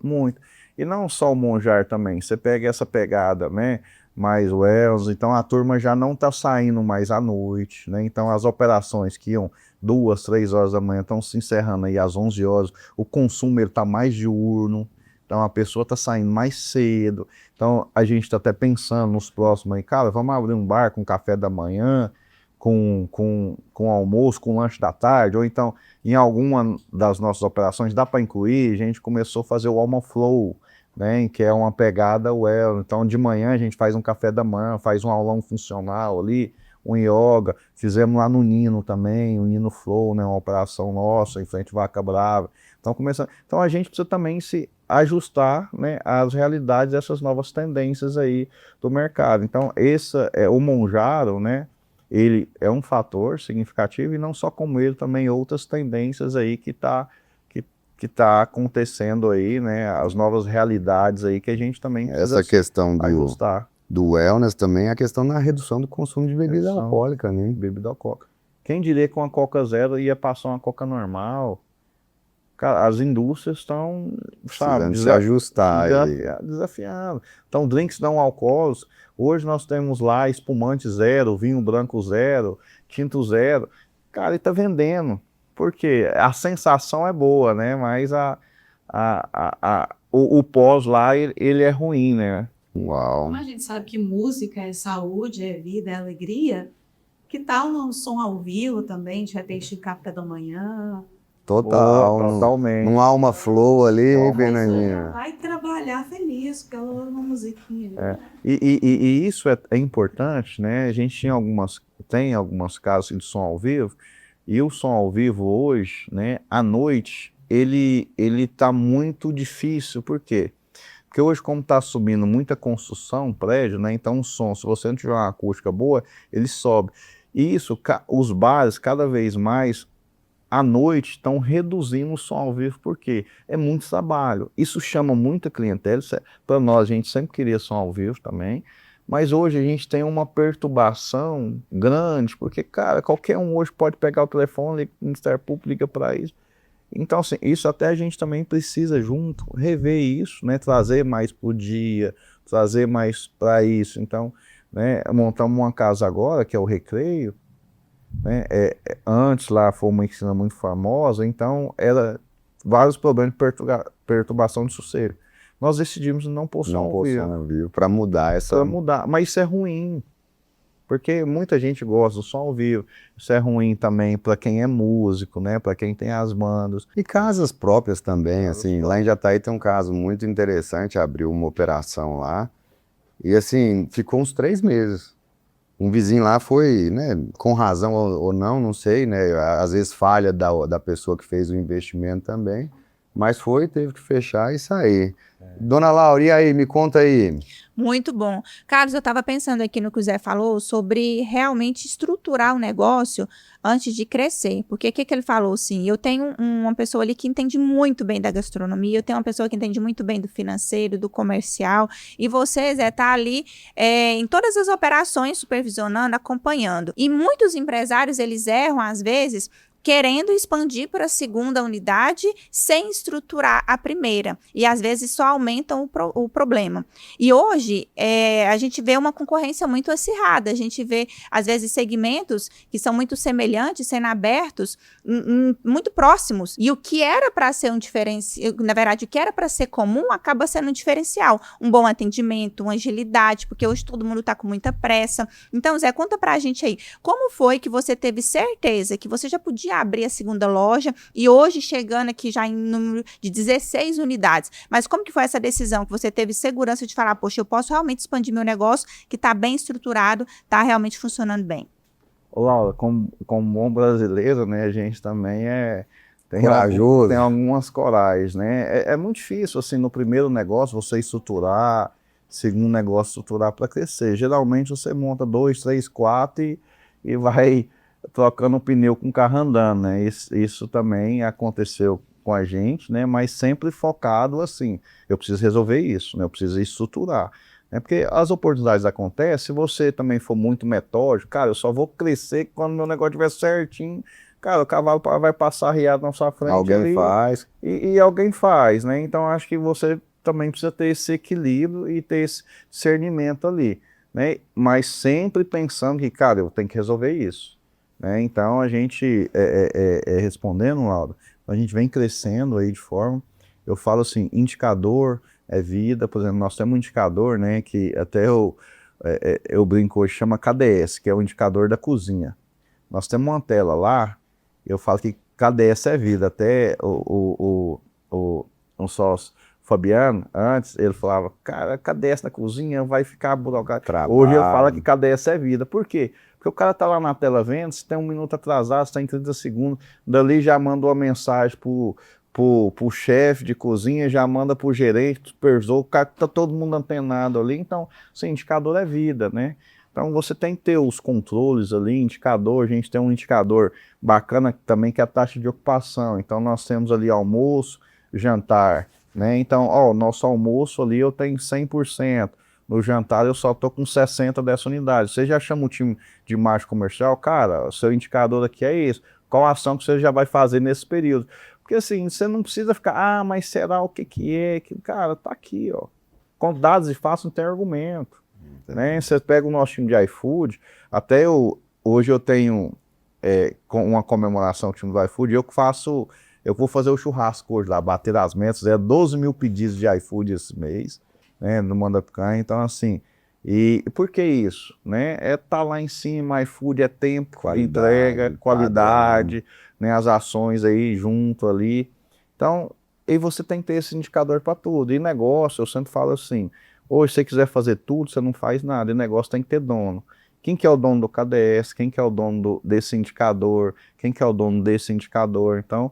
muito. E não só o Mounjaro também, você pega essa pegada, né? Mais Wells, então a turma já não está saindo mais à noite, né? Então, as operações que iam 2, 3 horas da manhã estão se encerrando aí às 11 horas, o consumo está mais diurno, então a pessoa está saindo mais cedo. Então a gente está até pensando nos próximos aí, cara, vamos abrir um bar com café da manhã, com almoço, com lanche da tarde, ou então em alguma das nossas operações dá para incluir, a gente começou a fazer o Alma Flow, né, que é uma pegada well. Então de manhã a gente faz um café da manhã, faz um aulão funcional ali, um yoga, fizemos lá no Nino também, o Nino Flow, né, uma operação nossa, em frente à Vaca Brava. Então a gente precisa também se ajustar, né, às realidades dessas novas tendências aí do mercado. Então o Mounjaro, né, ele é um fator significativo e não só como ele, também outras tendências aí que tá acontecendo aí, né, as novas realidades aí que a gente também precisa essa questão ajustar. Do wellness também, a questão da redução do consumo de bebida alcoólica, né? Bebida alcoólica. Quem diria que uma Coca Zero ia passar uma Coca normal? Cara, as indústrias estão, sabe, se ajustar. Desafiando. Então, drinks não alcoólicos. Hoje nós temos lá espumante zero, vinho branco zero, tinto zero. Cara, ele tá vendendo. Por quê? A sensação é boa, né? Mas o pós lá, ele é ruim, né? Uau. Como a gente sabe que música é saúde, é vida, é alegria, que tal um som ao vivo também? De repente, café da manhã. Totalmente. Não há uma flow ali, hein, Fernandinha? Vai trabalhar feliz com uma musiquinha. E isso é importante, né? A gente tem algumas casos de som ao vivo, e o som ao vivo hoje, né, à noite, ele tá muito difícil. Por quê? Porque hoje, como está subindo muita construção, prédio, né? Então o som, se você não tiver uma acústica boa, ele sobe. E isso, os bares, cada vez mais, à noite, estão reduzindo o som ao vivo, porque é muito trabalho. Isso chama muita clientela. Para nós, a gente sempre queria som ao vivo também, mas hoje a gente tem uma perturbação grande, porque, cara, qualquer um hoje pode pegar o telefone, o Ministério Público liga para isso. Então, assim, isso até a gente também precisa junto rever isso, né? Trazer mais para o dia, trazer mais para isso. Então, né, montamos uma casa agora, que é o Recreio, né? Antes lá foi uma oficina muito famosa, então era vários problemas de perturbação de sossego. Nós decidimos não pôr som ao vivo. Para mudar essa... Para mudar, mas isso é ruim. Porque muita gente gosta do som ao vivo. Isso é ruim também para quem é músico, né? Para quem tem as bandas. E casas próprias também, assim. Lá em Jataí tem um caso muito interessante, abriu uma operação lá. E assim, ficou uns 3 meses. Um vizinho lá foi, né, com razão ou não sei, né? Às vezes falha da pessoa que fez o investimento também. Mas teve que fechar e sair. Dona Laura, e aí, me conta aí. Muito bom. Carlos, eu estava pensando aqui no que o Zé falou sobre realmente estruturar o negócio antes de crescer. Porque o que ele falou, assim, eu tenho uma pessoa ali que entende muito bem da gastronomia, eu tenho uma pessoa que entende muito bem do financeiro, do comercial, e você, Zé, tá ali em todas as operações, supervisionando, acompanhando. E muitos empresários, eles erram, às vezes, querendo expandir para a segunda unidade sem estruturar a primeira. E às vezes só aumentam o problema. E hoje a gente vê uma concorrência muito acirrada. A gente vê, às vezes, segmentos que são muito semelhantes sendo abertos, muito próximos. E o que era para ser um diferencial, na verdade, o que era para ser comum acaba sendo um diferencial. Um bom atendimento, uma agilidade, porque hoje todo mundo está com muita pressa. Então, Zé, conta para a gente aí, como foi que você teve certeza que você já podia abrir a segunda loja e hoje chegando aqui já em número de 16 unidades. Mas como que foi essa decisão que você teve segurança de falar, poxa, eu posso realmente expandir meu negócio que está bem estruturado, está realmente funcionando bem? Laura, como bom brasileiro, né, a gente também tem Corajoso. tem algumas coragens, né? É muito difícil, assim, no primeiro negócio você estruturar, segundo negócio estruturar para crescer. Geralmente você monta 2, 3, 4 e vai trocando o pneu com o carro andando, né? Isso também aconteceu com a gente, né? Mas sempre focado assim, eu preciso resolver isso, né? Eu preciso estruturar. Né? Porque as oportunidades acontecem, se você também for muito metódico, cara, eu só vou crescer quando meu negócio estiver certinho. Cara, o cavalo vai passar riado na sua frente Alguém ali, faz. e alguém faz, né? Então acho que você também precisa ter esse equilíbrio e ter esse discernimento ali, né? Mas sempre pensando que, cara, eu tenho que resolver isso, né? Então a gente, respondendo, Laura, a gente vem crescendo aí de forma, eu falo assim, indicador é vida, por exemplo, nós temos um indicador, né, que até eu brinco hoje, chama KDS, que é o indicador da cozinha. Nós temos uma tela lá, eu falo que KDS é vida, até um sócio Fabiano, antes, ele falava, cara, KDS na cozinha vai ficar burocrático. Hoje eu falo que KDS é vida. Por quê? Porque o cara tá lá na tela vendo, se tem um minuto atrasado, se tá em 30 segundos, dali já manda uma mensagem pro chefe de cozinha, já manda pro gerente, pro supervisor, o cara tá todo mundo antenado ali, então, assim, indicador é vida, né? Então você tem que ter os controles ali, indicador, a gente tem um indicador bacana também que é a taxa de ocupação, então nós temos ali almoço, jantar, né? Então, ó, nosso almoço ali eu tenho 100%, no jantar eu só tô com 60 dessa unidade. Você já chama o time de marketing comercial, cara, o seu indicador aqui é esse, qual ação que você já vai fazer nesse período? Porque assim, você não precisa ficar, mas será o que que é? Cara, tá aqui, ó, com dados e fatos não tem argumento. Né? Você pega o nosso time de iFood, hoje eu tenho com uma comemoração do time do iFood, eu vou fazer o churrasco hoje lá, bater as metas, 12 mil pedidos de iFood esse mês, né, no Manda Picanha, então assim, e por que isso? Né? Tá lá em cima, iFood é tempo, entrega, qualidade, né, as ações aí junto ali, então, e você tem que ter esse indicador para tudo, e negócio, eu sempre falo assim, hoje, se você quiser fazer tudo, você não faz nada. E o negócio tem que ter dono. Quem que é o dono do KDS? Quem que é o dono desse indicador? Quem que é o dono desse indicador? Então,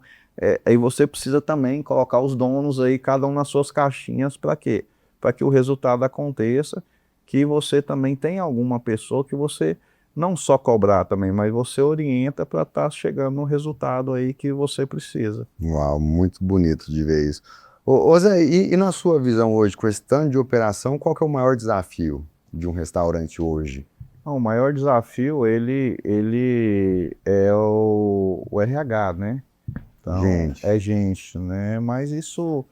aí você precisa também colocar os donos aí, cada um nas suas caixinhas, para quê? Para que o resultado aconteça, que você também tem alguma pessoa que você não só cobrar também, mas você orienta para estar chegando no resultado aí que você precisa. Uau, muito bonito de ver isso. Ô Zé, e na sua visão hoje, com esse tanto de operação, qual que é o maior desafio de um restaurante hoje? O maior desafio, ele é o RH, né? Então, é gente, né? Mas isso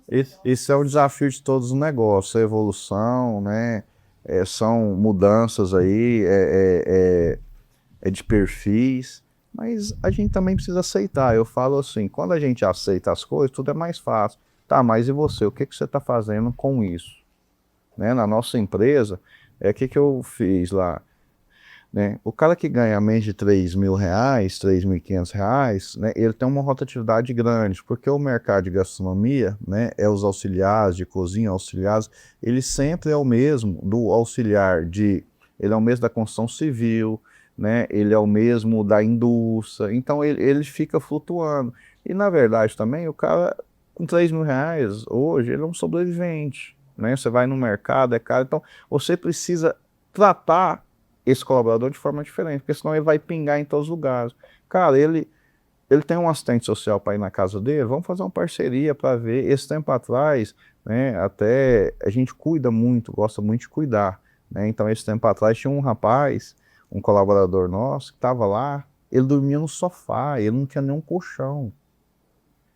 é o desafio de todos os negócios, a evolução, né? São mudanças aí, de perfis, mas a gente também precisa aceitar. Eu falo assim, quando a gente aceita as coisas, tudo é mais fácil. Tá, mas e você? O que você está fazendo com isso? Né? Na nossa empresa, o que eu fiz lá? Né? O cara que ganha menos de R$3.000, R$3.500, né, ele tem uma rotatividade grande, porque o mercado de gastronomia, né, os auxiliares de cozinha, auxiliares, ele sempre é o mesmo do auxiliar ele é o mesmo da construção civil, né, ele é o mesmo da indústria, então ele fica flutuando. E na verdade também, o cara com R$3.000, hoje, ele é um sobrevivente, né, você vai no mercado, é caro, então você precisa tratar esse colaborador de forma diferente, porque senão ele vai pingar em todos os lugares. Cara, ele tem um assistente social para ir na casa dele, vamos fazer uma parceria para ver. Esse tempo atrás, né, até a gente cuida muito, gosta muito de cuidar, né? Então esse tempo atrás tinha um rapaz, um colaborador nosso, que estava lá, ele dormia no sofá, ele não tinha nenhum colchão.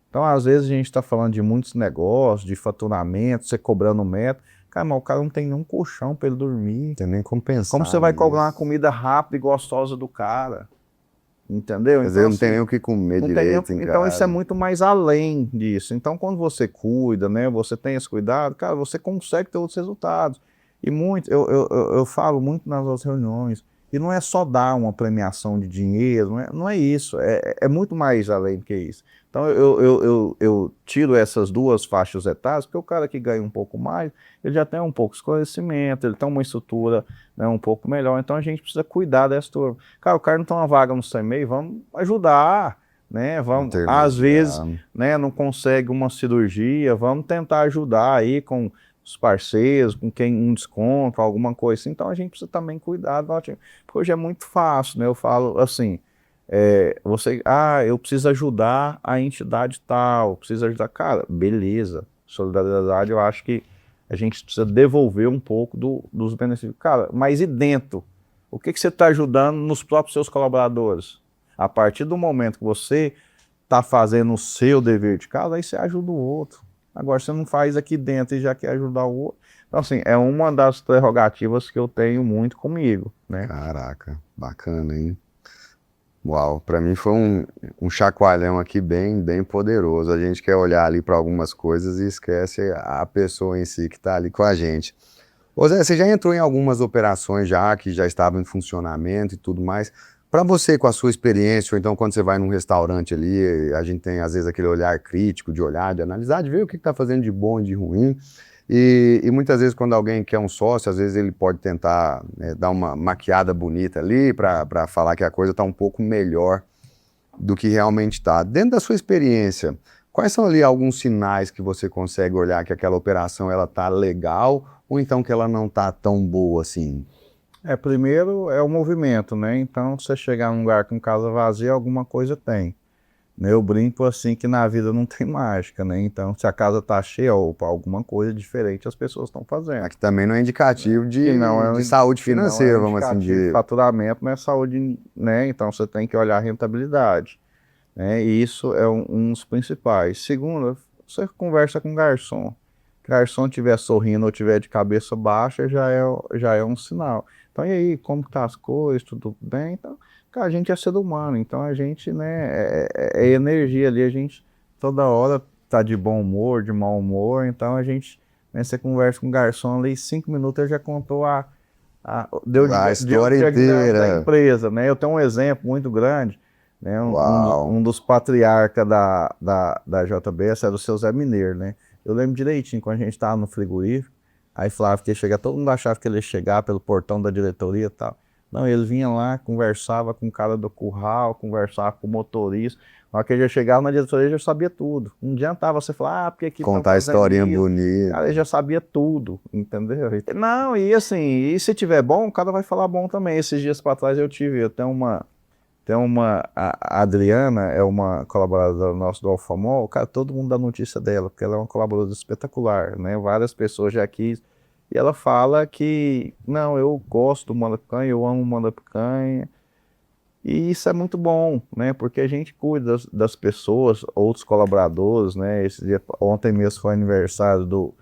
Então às vezes a gente está falando de muitos negócios, de faturamento, você cobrando metro, cara, mas o cara não tem nenhum colchão para ele dormir. Não tem nem como pensar. Como você vai cobrar uma comida rápida e gostosa do cara? Entendeu? Quer dizer, não tem nem o que comer direito em Então casa. isso é muito mais além disso. Então quando você cuida, né, você tem esse cuidado, cara, você consegue ter outros resultados. E muito, eu falo muito nas nossas reuniões, E não é só dar uma premiação de dinheiro, não é isso, é muito mais além do que isso. Então eu tiro essas duas faixas etárias, porque o cara que ganha um pouco mais, ele já tem um pouco de esclarecimento, ele tem uma estrutura, né, um pouco melhor, então a gente precisa cuidar dessa turma. Cara, o cara não tem uma vaga no CEMEI, vamos ajudar, né? Vamos, às vezes, né, não consegue uma cirurgia, vamos tentar ajudar aí com os parceiros, com quem um desconto, alguma coisa assim. Então a gente precisa também cuidar, porque hoje é muito fácil, né? Eu falo assim, eu preciso ajudar a entidade tal, preciso ajudar, cara, beleza, solidariedade, eu acho que a gente precisa devolver um pouco dos benefícios. Cara, mas e dentro? O que você está ajudando nos próprios seus colaboradores? A partir do momento que você está fazendo o seu dever de casa, aí você ajuda o outro. Agora você não faz aqui dentro e já quer ajudar o outro. Então, assim, é uma das prerrogativas que eu tenho muito comigo, né? Caraca, bacana, hein? Uau, para mim foi um chacoalhão aqui bem poderoso. A gente quer olhar ali para algumas coisas e esquece a pessoa em si que está ali com a gente. Ô Zé, você já entrou em algumas operações já que já estavam em funcionamento e tudo mais. Para você, com a sua experiência, ou então quando você vai num restaurante ali, a gente tem às vezes aquele olhar crítico, de olhar, de analisar, de ver o que está fazendo de bom e de ruim. E muitas vezes quando alguém quer um sócio, às vezes ele pode tentar dar uma maquiada bonita ali para falar que a coisa está um pouco melhor do que realmente está. Dentro da sua experiência, quais são ali alguns sinais que você consegue olhar que aquela operação ela está legal ou então que ela não está tão boa assim? Primeiro é o movimento, né? Então, se você chegar num lugar com casa vazia, alguma coisa tem. Eu brinco assim que na vida não tem mágica, né? Então, se a casa tá cheia ou alguma coisa diferente as pessoas estão fazendo. Aqui também não é indicativo de saúde financeira, vamos assim dizer. De faturamento não é saúde, né? Então, você tem que olhar a rentabilidade, né? E isso é um dos principais. Segundo, você conversa com o garçom. Se o garçom estiver sorrindo ou estiver de cabeça baixa, já é um sinal. Então, e aí, como tá as coisas, tudo bem? Então, cara, a gente é ser humano, então a gente, né, é energia ali, a gente toda hora tá de bom humor, de mau humor, então a gente, né, você conversa com o garçom ali, 5 minutos ele já contou a história inteira da empresa, né? Eu tenho um exemplo muito grande, né, um dos patriarcas da JBS era o seu Zé Mineiro, né? Eu lembro direitinho, quando a gente estava no frigorífico, aí falava que ia chegar, todo mundo achava que ele ia chegar pelo portão da diretoria e tal. Não, ele vinha lá, conversava com o cara do curral, conversava com o motorista. Na hora que ele já chegava na diretoria, ele já sabia tudo. Não adiantava você falar, porque aqui contar a historinha bonita. Cara, ele já sabia tudo, entendeu? Não, e assim, e se tiver bom, o cara vai falar bom também. Esses dias para trás eu a Adriana é uma colaboradora nossa do Alfamol, cara, todo mundo dá notícia dela, porque ela é uma colaboradora espetacular, né? Várias pessoas já quis. E ela fala que, não, eu gosto do Manda Picanha, eu amo o Manda Picanha. E isso é muito bom, né? Porque a gente cuida das pessoas, outros colaboradores, né? Ontem mesmo foi aniversário do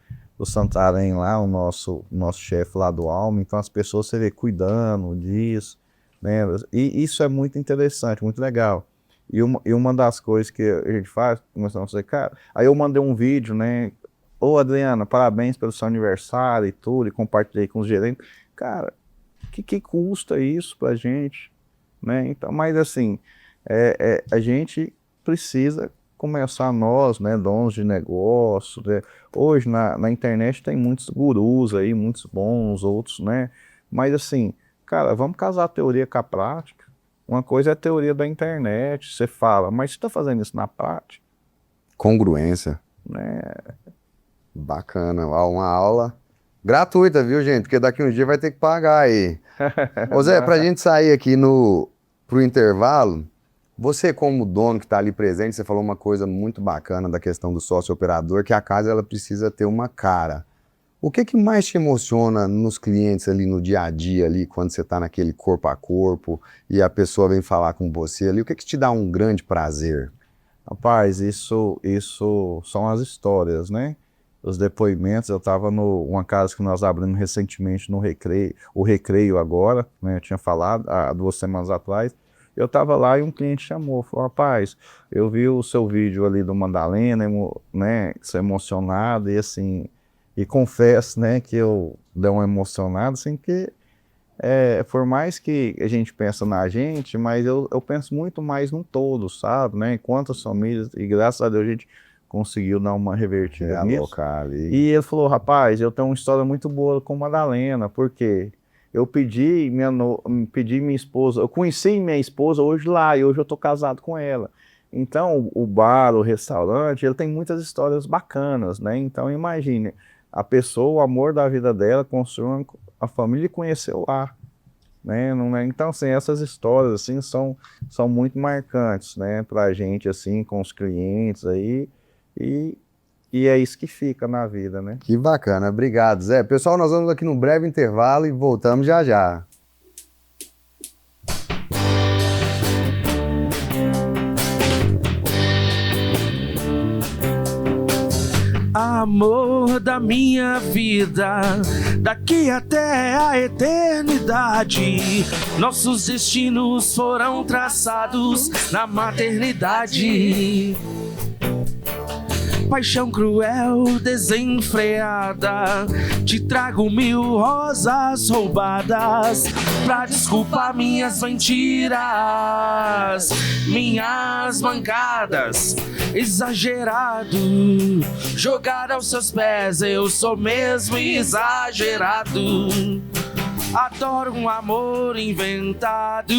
Santarém lá, o nosso chefe lá do Alma. Então as pessoas, você vê, cuidando disso, né? E isso é muito interessante, muito legal. E uma das coisas que a gente faz, começamos a fazer, cara, aí eu mandei um vídeo, né? Ô Adriana, parabéns pelo seu aniversário e tudo, e compartilhei com os gerentes. Cara, que custa isso pra gente? Né? Então, mas assim, a gente precisa começar nós, né, donos de negócio, né? Hoje na internet tem muitos gurus aí, muitos bons, outros, né? Mas assim, cara, vamos casar a teoria com a prática. Uma coisa é a teoria da internet, você fala, mas você tá fazendo isso na prática? Congruência. Né? Bacana, uma aula gratuita, viu, gente? Porque daqui uns dias vai ter que pagar aí. Ô Zé, pra gente sair aqui pro intervalo, você como dono que está ali presente, você falou uma coisa muito bacana da questão do sócio operador, que a casa ela precisa ter uma cara. O que mais te emociona nos clientes ali no dia a dia, ali, quando você está naquele corpo a corpo e a pessoa vem falar com você ali? O que te dá um grande prazer? Rapaz, isso são as histórias, né? Os depoimentos. Eu estava numa casa que nós abrimos recentemente no Recreio, o Recreio agora, né? Eu tinha falado há 2 semanas atrás. Eu estava lá e um cliente chamou, falou, rapaz, eu vi o seu vídeo ali do Madalena, né? Você emocionado e assim, e confesso, né, que eu dei uma emocionada, assim, que por mais que a gente pensa na gente, mas eu penso muito mais no todo, sabe, né? Quantas famílias, e graças a Deus a gente conseguiu dar uma revertida nisso. Alocar ali. E ele falou, rapaz, eu tenho uma história muito boa com Madalena, porque eu pedi minha esposa, eu conheci minha esposa hoje lá, e hoje eu tô casado com ela. Então, o bar, o restaurante, ele tem muitas histórias bacanas, né? Então, imagine, a pessoa, o amor da vida dela, construiu a família e conheceu lá, né? Então, assim, essas histórias, assim, são muito marcantes, né? Pra gente, assim, com os clientes aí, e é isso que fica na vida, né? Que bacana, obrigado, Zé. Pessoal, nós vamos aqui num breve intervalo e voltamos já já. Amor da minha vida, daqui até a eternidade, nossos destinos foram traçados na maternidade. Paixão cruel, desenfreada, te trago 1000 rosas roubadas pra desculpar minhas mentiras, minhas mancadas. Exagerado, jogar aos seus pés, eu sou mesmo exagerado. Adoro um amor inventado.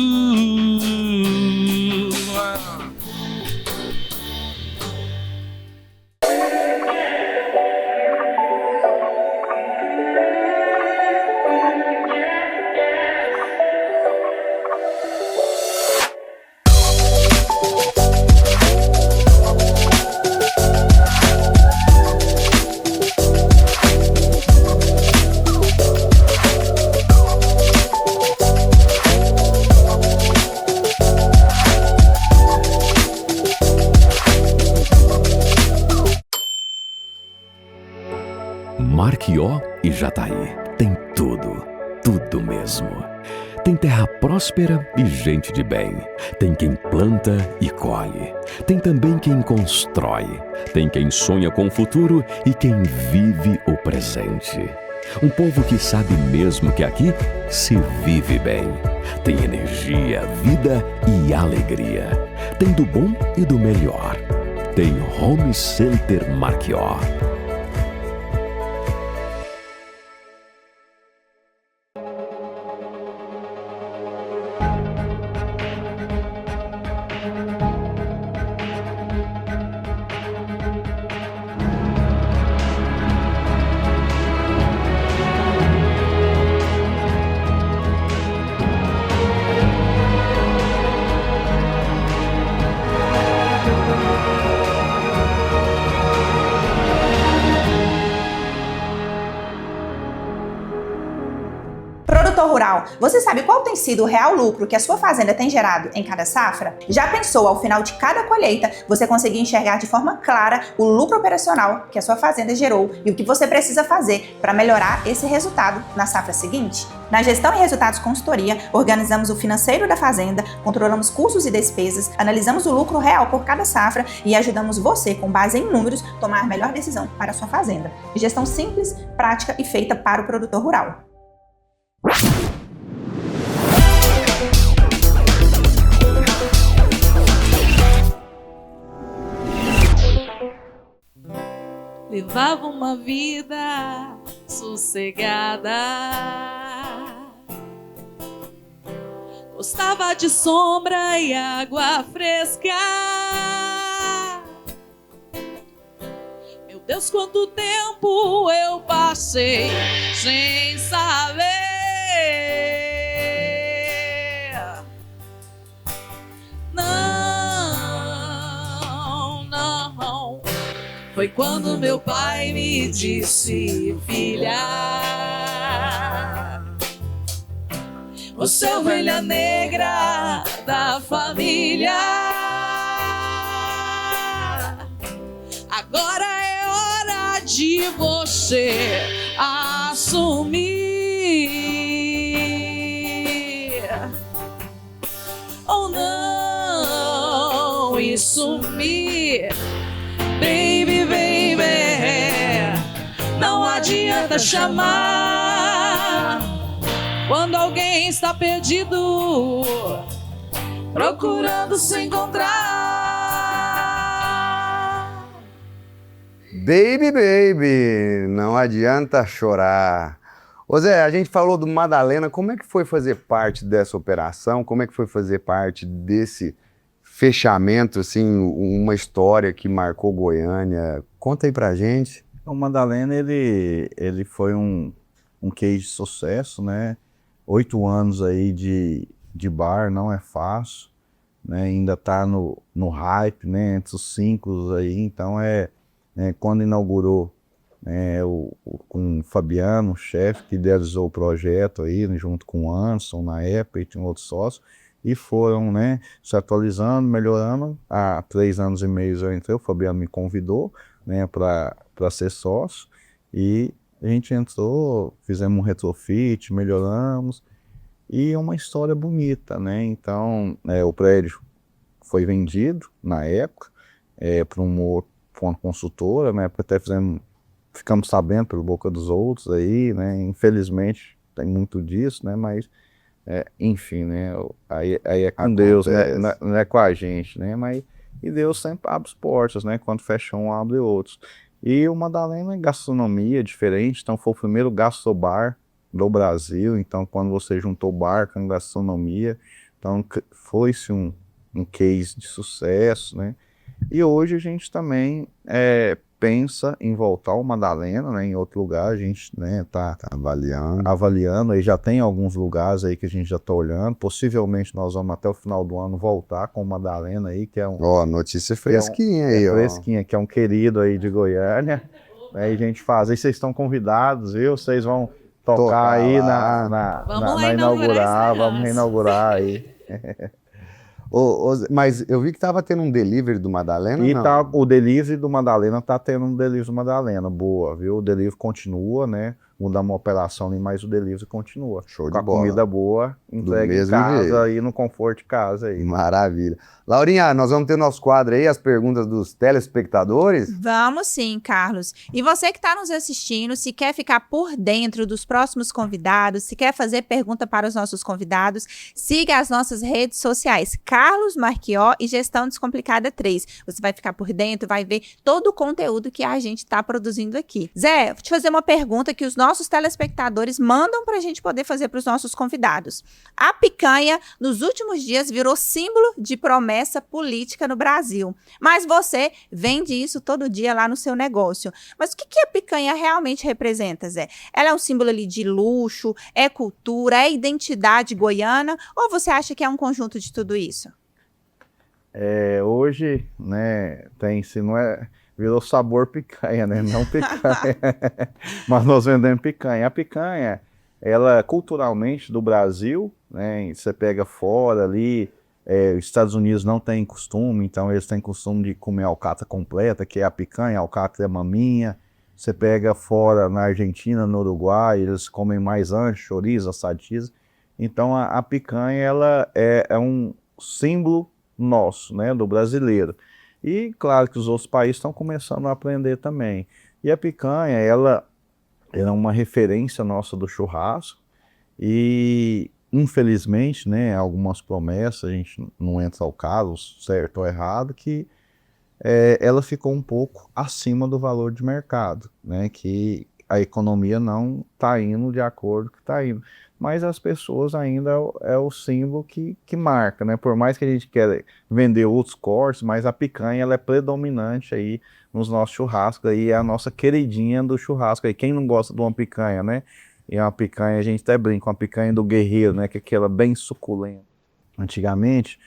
Marquió e Jataí tem tudo, tudo mesmo. Tem terra próspera e gente de bem. Tem quem planta e colhe. Tem também quem constrói. Tem quem sonha com o futuro e quem vive o presente. Um povo que sabe mesmo que aqui se vive bem. Tem energia, vida e alegria. Tem do bom e do melhor. Tem Home Center Marquió. Produtor rural, você sabe qual tem sido o real lucro que a sua fazenda tem gerado em cada safra? Já pensou, ao final de cada colheita, você conseguir enxergar de forma clara o lucro operacional que a sua fazenda gerou e o que você precisa fazer para melhorar esse resultado na safra seguinte? Na Gestão e Resultados Consultoria, organizamos o financeiro da fazenda, controlamos custos e despesas, analisamos o lucro real por cada safra e ajudamos você, com base em números, tomar a melhor decisão para a sua fazenda. Gestão simples, prática e feita para o produtor rural. Levava uma vida sossegada, gostava de sombra e água fresca. Meu Deus, quanto tempo eu passei sem saber. Não, foi quando meu pai me disse: filha, você é a ovelha negra da família. Agora é hora de você assumir ou não e sumir. Baby, baby, não adianta chamar Quando alguém está perdido, procurando se encontrar. Baby, baby, não adianta chorar. Ô Zé, a gente falou do Madalena, como é que foi fazer parte dessa operação? Como é que foi fazer parte desse fechamento, assim, uma história que marcou Goiânia? Conta aí pra gente. O Madalena, ele foi um case de sucesso, né? 8 anos aí de bar, não é fácil, né? Ainda tá no hype, né? Entre os 5 aí, então quando inaugurou, com o Fabiano, o chefe, que idealizou o projeto aí, né, junto com o Anderson na época, e tinha um outro sócio, e foram, né, se atualizando, melhorando. Há 3 anos e meio eu entrei, o Fabiano me convidou, né, para ser sócio, e a gente entrou, fizemos um retrofit, melhoramos, e uma história bonita, né? Então, o prédio foi vendido na época para uma consultora, na época até ficamos sabendo pela boca dos outros aí, né? Infelizmente tem muito disso, né? Mas enfim, né? Aí é com Deus, né? Não é com a gente, né? E Deus sempre abre as portas, né? Quando fecha um, abre outros. E o Madalena é gastronomia diferente, então foi o primeiro gastrobar do Brasil. Então, quando você juntou bar com gastronomia, então foi-se um case de sucesso, né? E hoje a gente também pensa em voltar ao Madalena, né, em outro lugar. A gente, né, tá avaliando, aí já tem alguns lugares aí que a gente já tá olhando. Possivelmente nós vamos até o final do ano voltar com o Madalena aí, que é notícia fresquinha aí, ó. Fresquinha, que é um querido aí de Goiânia. Aí a gente faz, aí vocês estão convidados, viu? Vocês vão tocar aí na inaugurar, vamos reinaugurar aí. Mas eu vi que tava tendo um delivery do Madalena, e não? O delivery do Madalena tá tendo um delivery do Madalena, boa, viu? O delivery continua, né? Mudamos uma operação ali, mas o delivery continua. Show com de bola. Comida boa, entregue em casa aí, no conforto de casa aí. Maravilha. Laurinha, nós vamos ter nosso quadro aí, as perguntas dos telespectadores? Vamos sim, Carlos. E você que está nos assistindo, se quer ficar por dentro dos próximos convidados, se quer fazer pergunta para os nossos convidados, siga as nossas redes sociais, Carlos Marchió e Gestão Descomplicada 3. Você vai ficar por dentro, vai ver todo o conteúdo que a gente está produzindo aqui. Zé, vou te fazer uma pergunta que os nossos telespectadores mandam para a gente poder fazer para os nossos convidados. A picanha, nos últimos dias, virou símbolo de promessa política no Brasil. Mas você vende isso todo dia lá no seu negócio. Mas o que a picanha realmente representa, Zé? Ela é um símbolo ali de luxo, é cultura, é identidade goiana? Ou você acha que é um conjunto de tudo isso? Hoje, né, se não é... Virou sabor picanha, né? Não picanha. Mas nós vendemos picanha. A picanha, ela culturalmente do Brasil, né? Você pega fora ali, os Estados Unidos não tem costume, então eles têm costume de comer alcatra completa, que é a picanha, a alcatra é a maminha. Você pega fora na Argentina, no Uruguai, eles comem mais ancho, chorizo, assadiza. Então a picanha, ela é um símbolo nosso, né? Do brasileiro. E claro que os outros países estão começando a aprender também. E a picanha, ela é uma referência nossa do churrasco. E infelizmente, né, algumas promessas, a gente não entra ao caso, certo ou errado, que ela ficou um pouco acima do valor de mercado, né, que a economia não está indo de acordo com que está indo. Mas as pessoas ainda é o símbolo que marca, né? Por mais que a gente queira vender outros cortes, mas a picanha, ela é predominante aí nos nossos churrascos, aí é a nossa queridinha do churrasco aí. Quem não gosta de uma picanha, né? E uma picanha, a gente até brinca, uma picanha do guerreiro, né? Que é aquela bem suculenta. Antigamente,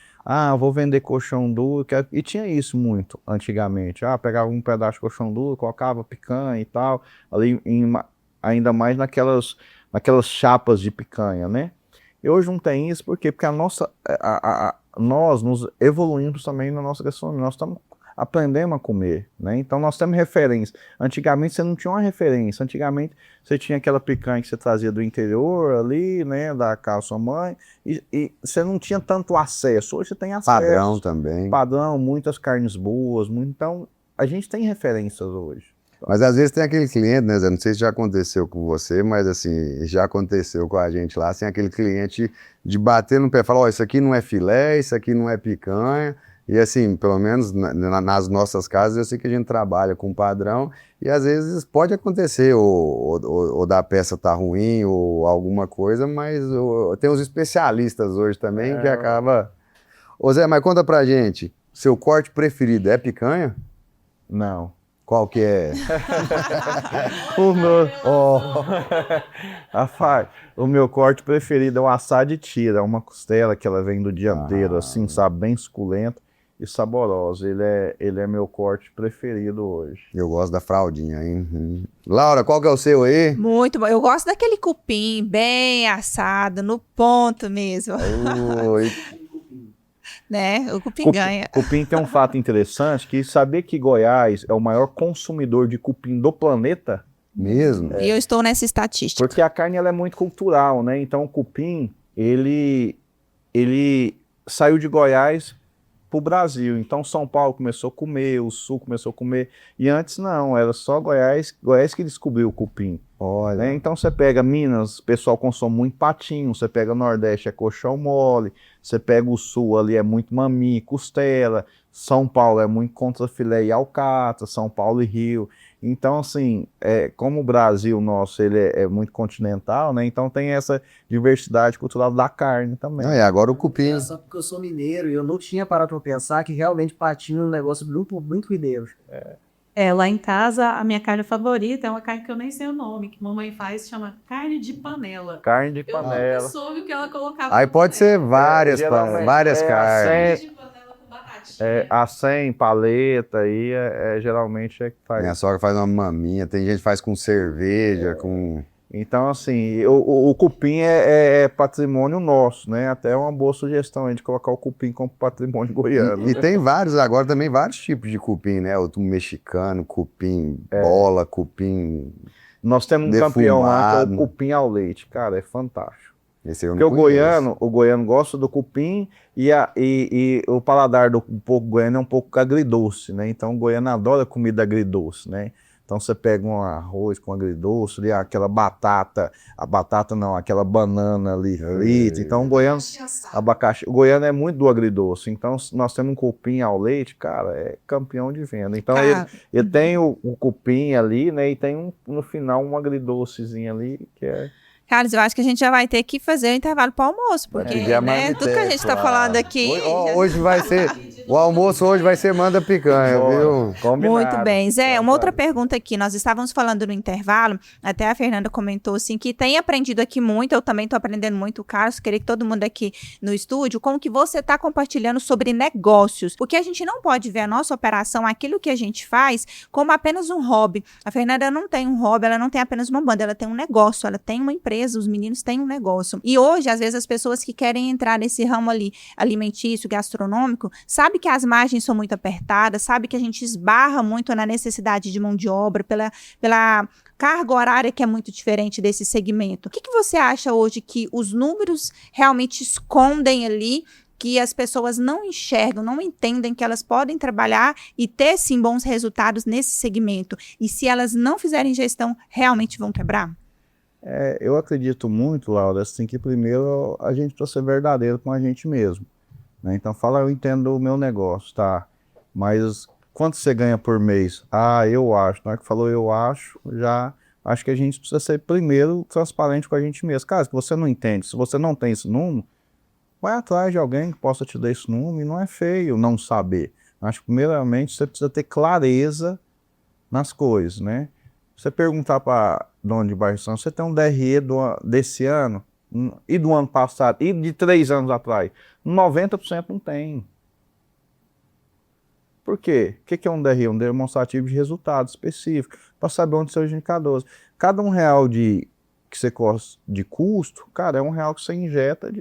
eu vou vender colchão duro, e tinha isso muito antigamente. Pegava um pedaço de colchão duro, colocava picanha e tal, ali ainda mais naquelas chapas de picanha, né? E hoje não tem isso, por quê? Porque nós nos evoluímos também na nossa gastronomia, nós estamos aprendendo a comer, né? Então nós temos referência. Antigamente você não tinha uma referência, antigamente você tinha aquela picanha que você trazia do interior ali, né, da casa da sua mãe, e você não tinha tanto acesso. Hoje você tem acesso. Padrão também. Padrão, muitas carnes boas, então a gente tem referências hoje. Mas às vezes tem aquele cliente, né, Zé? Não sei se já aconteceu com você, mas assim, já aconteceu com a gente lá, assim, aquele cliente de bater no pé, falar, ó, isso aqui não é filé, isso aqui não é picanha. E assim, pelo menos nas nossas casas, eu sei que a gente trabalha com padrão e às vezes pode acontecer ou da peça tá ruim ou alguma coisa, mas tem os especialistas hoje também que acaba... Ô Zé, mas conta pra gente, seu corte preferido é picanha? Não. Qual que é? Rapaz, o meu corte preferido é o assado de tira, é uma costela que ela vem do dianteiro, assim, sabe, bem suculenta e saborosa. Ele é meu corte preferido hoje. Eu gosto da fraldinha, hein? Laura, qual que é o seu aí? Muito bom. Eu gosto daquele cupim bem assado, no ponto mesmo, Oi. né? O cupim ganha. Cupim tem um fato interessante, que saber que Goiás é o maior consumidor de cupim do planeta, Mesmo? E eu estou nessa estatística. porque a carne ela é muito cultural, né? Então o cupim, ele saiu de Goiás para o Brasil. Então São Paulo começou a comer, o Sul começou a comer, e antes não, era só Goiás que descobriu o cupim. Olha. Né? Então você pega Minas, o pessoal consome muito patinho, você pega Nordeste é colchão mole, você pega o Sul ali é muito mamim, costela, São Paulo é muito contrafilé e alcatra, São Paulo e Rio. Então assim, como o Brasil nosso ele é muito continental, né? Então tem essa diversidade cultural da carne também. Ah, e agora o cupim. Só porque eu sou mineiro e eu não tinha parado pra pensar que realmente patinho é um negócio muito mineiro. Lá em casa, a minha carne favorita é uma carne que eu nem sei o nome, que mamãe faz, chama carne de panela. Carne de Eu nunca panela. soube o que ela colocava Aí na pode ser panela. Geralmente várias é carnes. Carne de panela com batatinha. Acém, paleta, aí geralmente é que faz. Minha sogra faz uma maminha, tem gente que faz com cerveja, com... Então, assim, o cupim é patrimônio nosso, né? Até é uma boa sugestão aí de colocar o cupim como patrimônio goiano. E tem vários, agora também vários tipos de cupim, né? O mexicano, cupim bola, cupim... Nós temos um campeão lá que é o defumado. cupim ao leite, cara, é fantástico. Esse eu Porque não conheço. o goiano gosta do cupim e o paladar do povo goiano é um pouco agridoce, né? Então o goiano adora comida agridoce, né? Então você pega um arroz com agridoce, ali, aquela aquela banana ali frita. Então o goiano, abacaxi, o goiano é muito do agridoce. Então nós temos um cupim ao leite, cara, é campeão de venda. Então ele tem o cupim ali, né? E tem no final um agridocezinho ali que é... Carlos, eu acho que a gente já vai ter que fazer o intervalo para o almoço, porque pedir a né, tudo que a gente está marmitex lá. falando aqui... Hoje vai ser... O almoço hoje vai ser manda picanha, viu? Combinado. Muito bem. Zé, uma outra Tá. pergunta aqui. Nós estávamos falando no intervalo, até a Fernanda comentou assim, que tem aprendido aqui muito, eu também estou aprendendo muito, Carlos, queria que todo mundo aqui no estúdio, como que você está compartilhando sobre negócios, porque a gente não pode ver a nossa operação, aquilo que a gente faz, como apenas um hobby. A Fernanda não tem um hobby, ela não tem apenas uma banda, ela tem um negócio, ela tem uma empresa, os meninos têm um negócio. E hoje, às vezes, as pessoas que querem entrar nesse ramo ali, alimentício, gastronômico, sabe que as margens são muito apertadas, sabe que a gente esbarra muito na necessidade de mão de obra, pela carga horária que é muito diferente desse segmento. O que você acha hoje que os números realmente escondem ali, que as pessoas não enxergam, não entendem que elas podem trabalhar e ter, sim, bons resultados nesse segmento? E se elas não fizerem gestão, realmente vão quebrar? Eu acredito muito, Laura, assim, que primeiro a gente precisa ser verdadeiro com a gente mesmo, né? Então fala, eu entendo o meu negócio, tá? Mas quanto você ganha por mês? Eu acho. Na hora que falou eu acho, já acho que a gente precisa ser primeiro transparente com a gente mesmo. Cara, se você não entende, se você não tem esse número, vai atrás de alguém que possa te dar esse número, e não é feio não saber. Acho que primeiramente você precisa ter clareza nas coisas, né? Você perguntar para dono de bairro, você tem um DRE desse ano e do ano passado e de 3 anos atrás? 90% não tem. Por quê? O que é um DRE? Um demonstrativo de resultado específico, para saber onde são os indicadores. Cada R$1 que você corta de custo, cara, é R$1 que você injeta.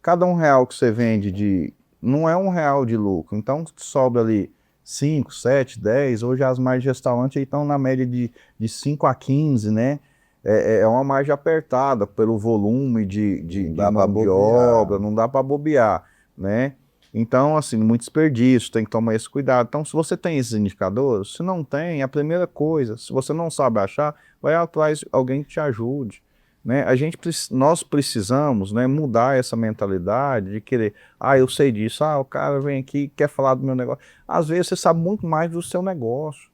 Cada R$1 que você vende não é R$1 de lucro. Então sobra ali 5, 7, 10, hoje as margens de restaurante estão na média de 5 a 15, né? É uma margem apertada pelo volume de mão de obra, não dá para bobear, né? Então, assim, muito desperdício, tem que tomar esse cuidado. Então, se você tem esses indicadores, se não tem, a primeira coisa, se você não sabe achar, vai atrás de alguém que te ajude. Né? Nós precisamos, né, mudar essa mentalidade de querer, eu sei disso, o cara vem aqui e quer falar do meu negócio. Às vezes você sabe muito mais do seu negócio.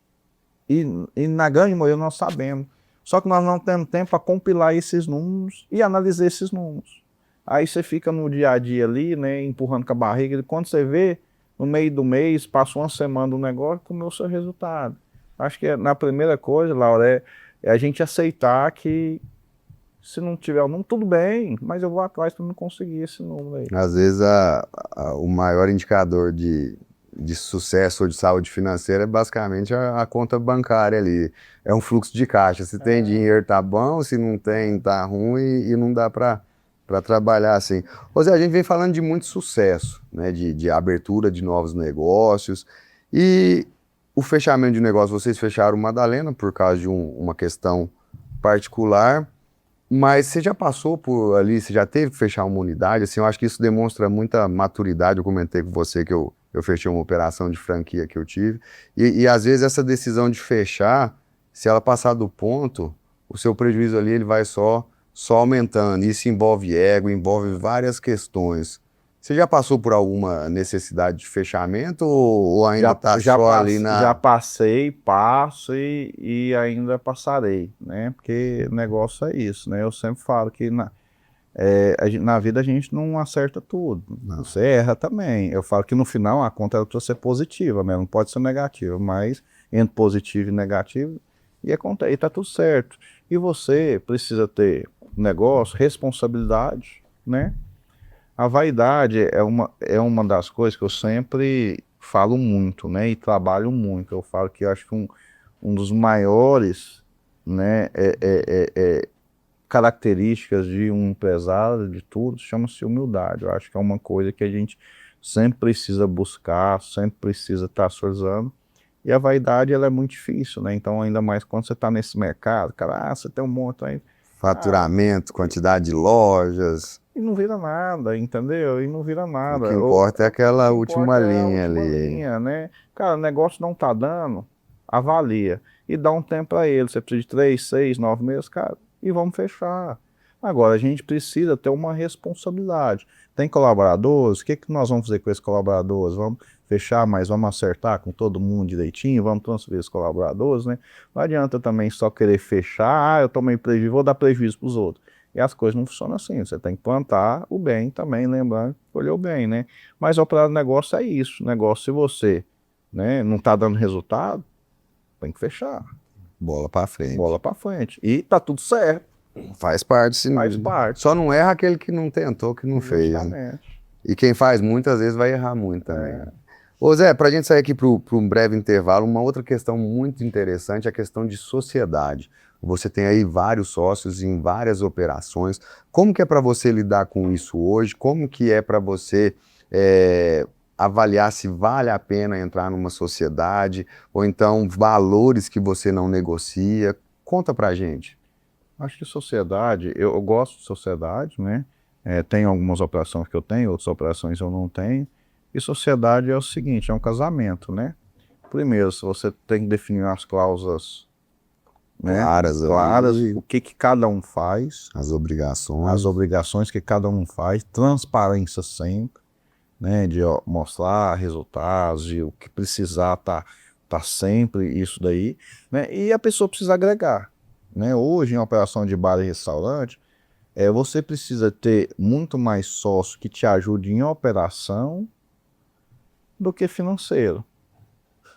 E na grande maioria nós sabemos. Só que nós não temos tempo para compilar esses números e analisar esses números. Aí você fica no dia a dia ali, né, empurrando com a barriga, e quando você vê, no meio do mês, passa uma semana do negócio, comeu o seu resultado. Acho que na primeira coisa, Laura, é a gente aceitar que se não tiver o número, tudo bem, mas eu vou atrás para não conseguir esse número aí. Às vezes o maior indicador de sucesso ou de saúde financeira é basicamente a conta bancária ali. É um fluxo de caixa. Se tem dinheiro, tá bom, se não tem, tá ruim e não dá para trabalhar assim. Ô Zé, a gente vem falando de muito sucesso, né, de abertura de novos negócios e o fechamento de negócio. Vocês fecharam o Madalena por causa de uma questão particular, mas você já passou por ali, você já teve que fechar uma unidade, assim, eu acho que isso demonstra muita maturidade. Eu comentei com você que eu fechei uma operação de franquia que eu tive, e às vezes essa decisão de fechar, se ela passar do ponto, o seu prejuízo ali ele vai só aumentando. Isso envolve ego, envolve várias questões. Você já passou por alguma necessidade de fechamento ou ainda está só ali na... Já passei, passo e ainda passarei, né? Porque o negócio é isso, né? Eu sempre falo que na vida a gente não acerta tudo. Não. Você erra também. Eu falo que no final a conta ela precisa ser positiva, né? Não pode ser negativa, mas entre positivo e negativo e tá tudo certo. E você precisa ter negócio, responsabilidade, né? A vaidade é uma das coisas que eu sempre falo muito, né? E trabalho muito. Eu falo que eu acho que um dos maiores, né, características de um empresário, de tudo, chama-se humildade. Eu acho que é uma coisa que a gente sempre precisa buscar, sempre precisa estar se usando. E a vaidade, ela é muito difícil, né? Então, ainda mais quando você está nesse mercado, cara, você tem um monte aí. Faturamento, quantidade de lojas. E não vira nada, entendeu? E não vira nada. O que importa é aquela última linha ali. Linha, né? Cara, o negócio não tá dando, avalia. E dá um tempo para ele. Você precisa de 3, 6, 9 meses, cara, e vamos fechar. Agora, a gente precisa ter uma responsabilidade. Tem colaboradores, o que nós vamos fazer com esses colaboradores? Vamos fechar, mas vamos acertar com todo mundo direitinho, vamos transferir os colaboradores, né? Não adianta também só querer fechar, eu tomei prejuízo, vou dar prejuízo para os outros. E as coisas não funcionam assim, você tem que plantar o bem também, lembrando que colheu o bem, né? Mas operar o negócio é isso, negócio se você, né, não está dando resultado, tem que fechar. Bola para frente. Bola para frente. E tá tudo certo. Faz parte, sim. Faz parte. Só não erra aquele que não tentou, que não fez. Né? E quem faz muitas vezes vai errar muito também. Ô Zé, para a gente sair aqui para um breve intervalo, uma outra questão muito interessante é a questão de sociedade. Você tem aí vários sócios em várias operações. Como que é para você lidar com isso hoje? Como que é para você avaliar se vale a pena entrar numa sociedade? Ou então valores que você não negocia? Conta pra gente. Acho que sociedade, eu gosto de sociedade, né? Tem algumas operações que eu tenho, outras operações eu não tenho. E sociedade é o seguinte, é um casamento, né? Primeiro, você tem que definir as cláusulas, né, claras, o que cada um faz. As obrigações. As obrigações que cada um faz, transparência sempre, né, de mostrar resultados, de o que precisar tá sempre isso daí, né? E a pessoa precisa agregar. Né? Hoje, em operação de bar e restaurante, você precisa ter muito mais sócio que te ajude em operação do que financeiro.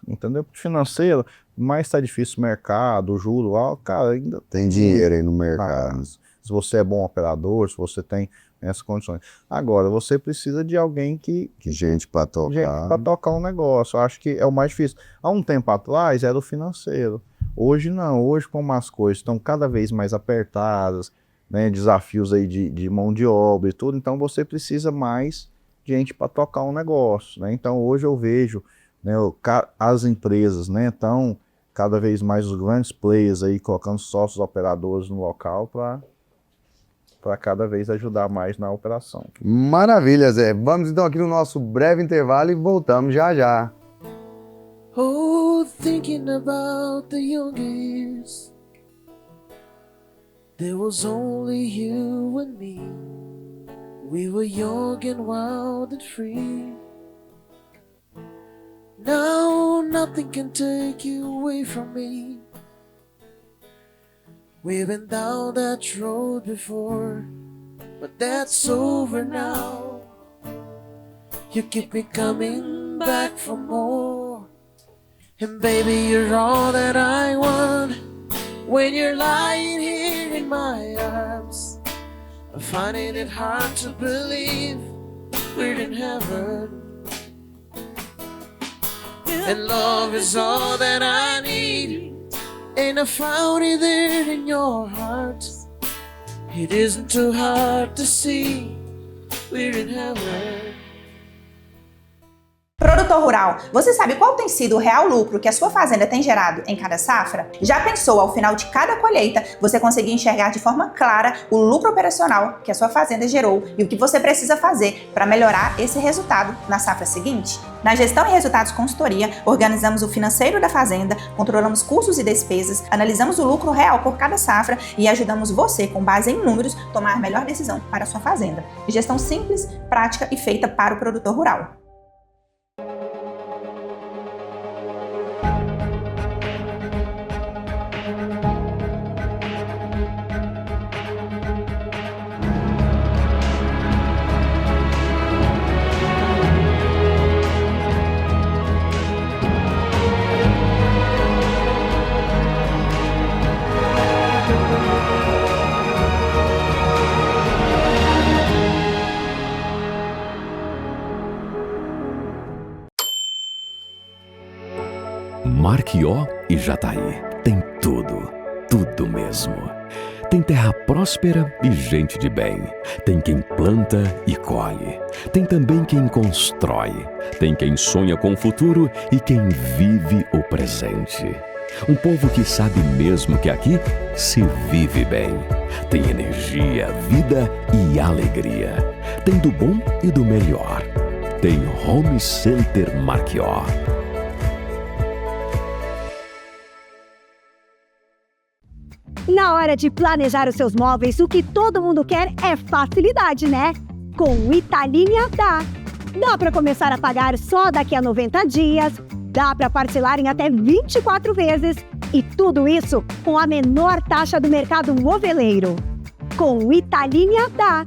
Entendeu? Porque financeiro, mais está difícil o mercado, o juro alto, cara, ainda tem dinheiro aí no mercado. Se você é bom operador, se você tem essas condições. Agora, você precisa de alguém que gente para tocar. Gente para tocar um negócio. Eu acho que é o mais difícil. Há um tempo atrás era o financeiro. Hoje não, hoje como as coisas estão cada vez mais apertadas, né, desafios aí de mão de obra e tudo, então você precisa mais de gente para tocar um negócio, né? Então hoje eu vejo, né, as empresas, né, estão cada vez mais os grandes players aí colocando sócios operadores no local para para cada vez ajudar mais na operação. Maravilha, Zé. Vamos então aqui no nosso breve intervalo e voltamos já já. Oh, thinking about the young years, there was only you and me. We were young and wild and free. Now nothing can take you away from me. We've been down that road before, but that's over now. You keep me coming back for more. And baby, you're all that I want. When you're lying here in my arms, I'm finding it hard to believe we're in heaven. And love is all that I need, and I found it there in your heart. It isn't too hard to see we're in heaven. Produtor rural, você sabe qual tem sido o real lucro que a sua fazenda tem gerado em cada safra? Já pensou ao final de cada colheita você conseguir enxergar de forma clara o lucro operacional que a sua fazenda gerou e o que você precisa fazer para melhorar esse resultado na safra seguinte? Na Gestão e Resultados Consultoria, organizamos o financeiro da fazenda, controlamos custos e despesas, analisamos o lucro real por cada safra e ajudamos você, com base em números, tomar a melhor decisão para a sua fazenda. Gestão simples, prática e feita para o produtor rural. Marquió e Jataí tem tudo, tudo mesmo. Tem terra próspera e gente de bem. Tem quem planta e colhe. Tem também quem constrói. Tem quem sonha com o futuro e quem vive o presente. Um povo que sabe mesmo que aqui se vive bem. Tem energia, vida e alegria. Tem do bom e do melhor. Tem Home Center Marquió. Na hora de planejar os seus móveis, o que todo mundo quer é facilidade, né? Com o Italínia dá. Dá para começar a pagar só daqui a 90 dias, dá para parcelar em até 24 vezes e tudo isso com a menor taxa do mercado moveleiro. Com o Italínia dá.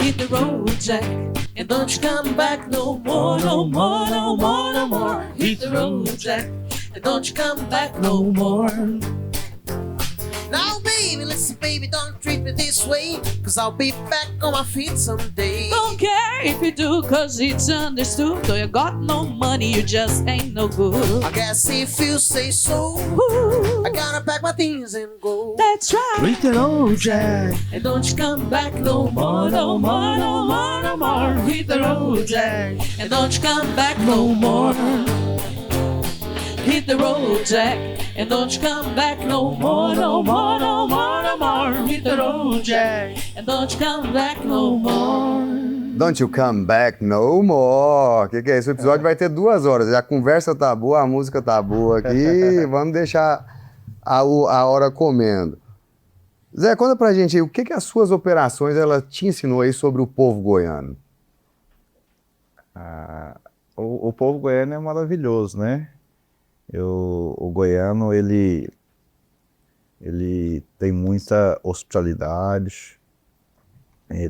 Hit the road, Jack, and don't you come back no more, no more, no more, no more. Hit the road, Jack, and don't you come back no more. Now, baby, listen, baby, don't treat me this way, 'cause I'll be back on my feet someday. Don't care if you do, 'cause it's understood. Though you got no money, you just ain't no good. I guess if you say so, I gotta pack my things and go. That's right. Hit the road, Jack, and don't you come back no more, no more, no more, no more. Hit the road, Jack, and don't you come back no more. Hit the road, Jack, and don't you come back no more, no more, no more, no more. Hit the road, Jack, and don't you come back no more. Don't you come back no more. Que é isso? O episódio vai ter 2 horas. A conversa tá boa, a música tá boa aqui. Vamos deixar a hora comendo. Zé, conta pra gente aí, o que as suas operações ela te ensinou aí sobre o povo goiano? O povo goiano é maravilhoso, né? O goiano, ele tem muita hospitalidade,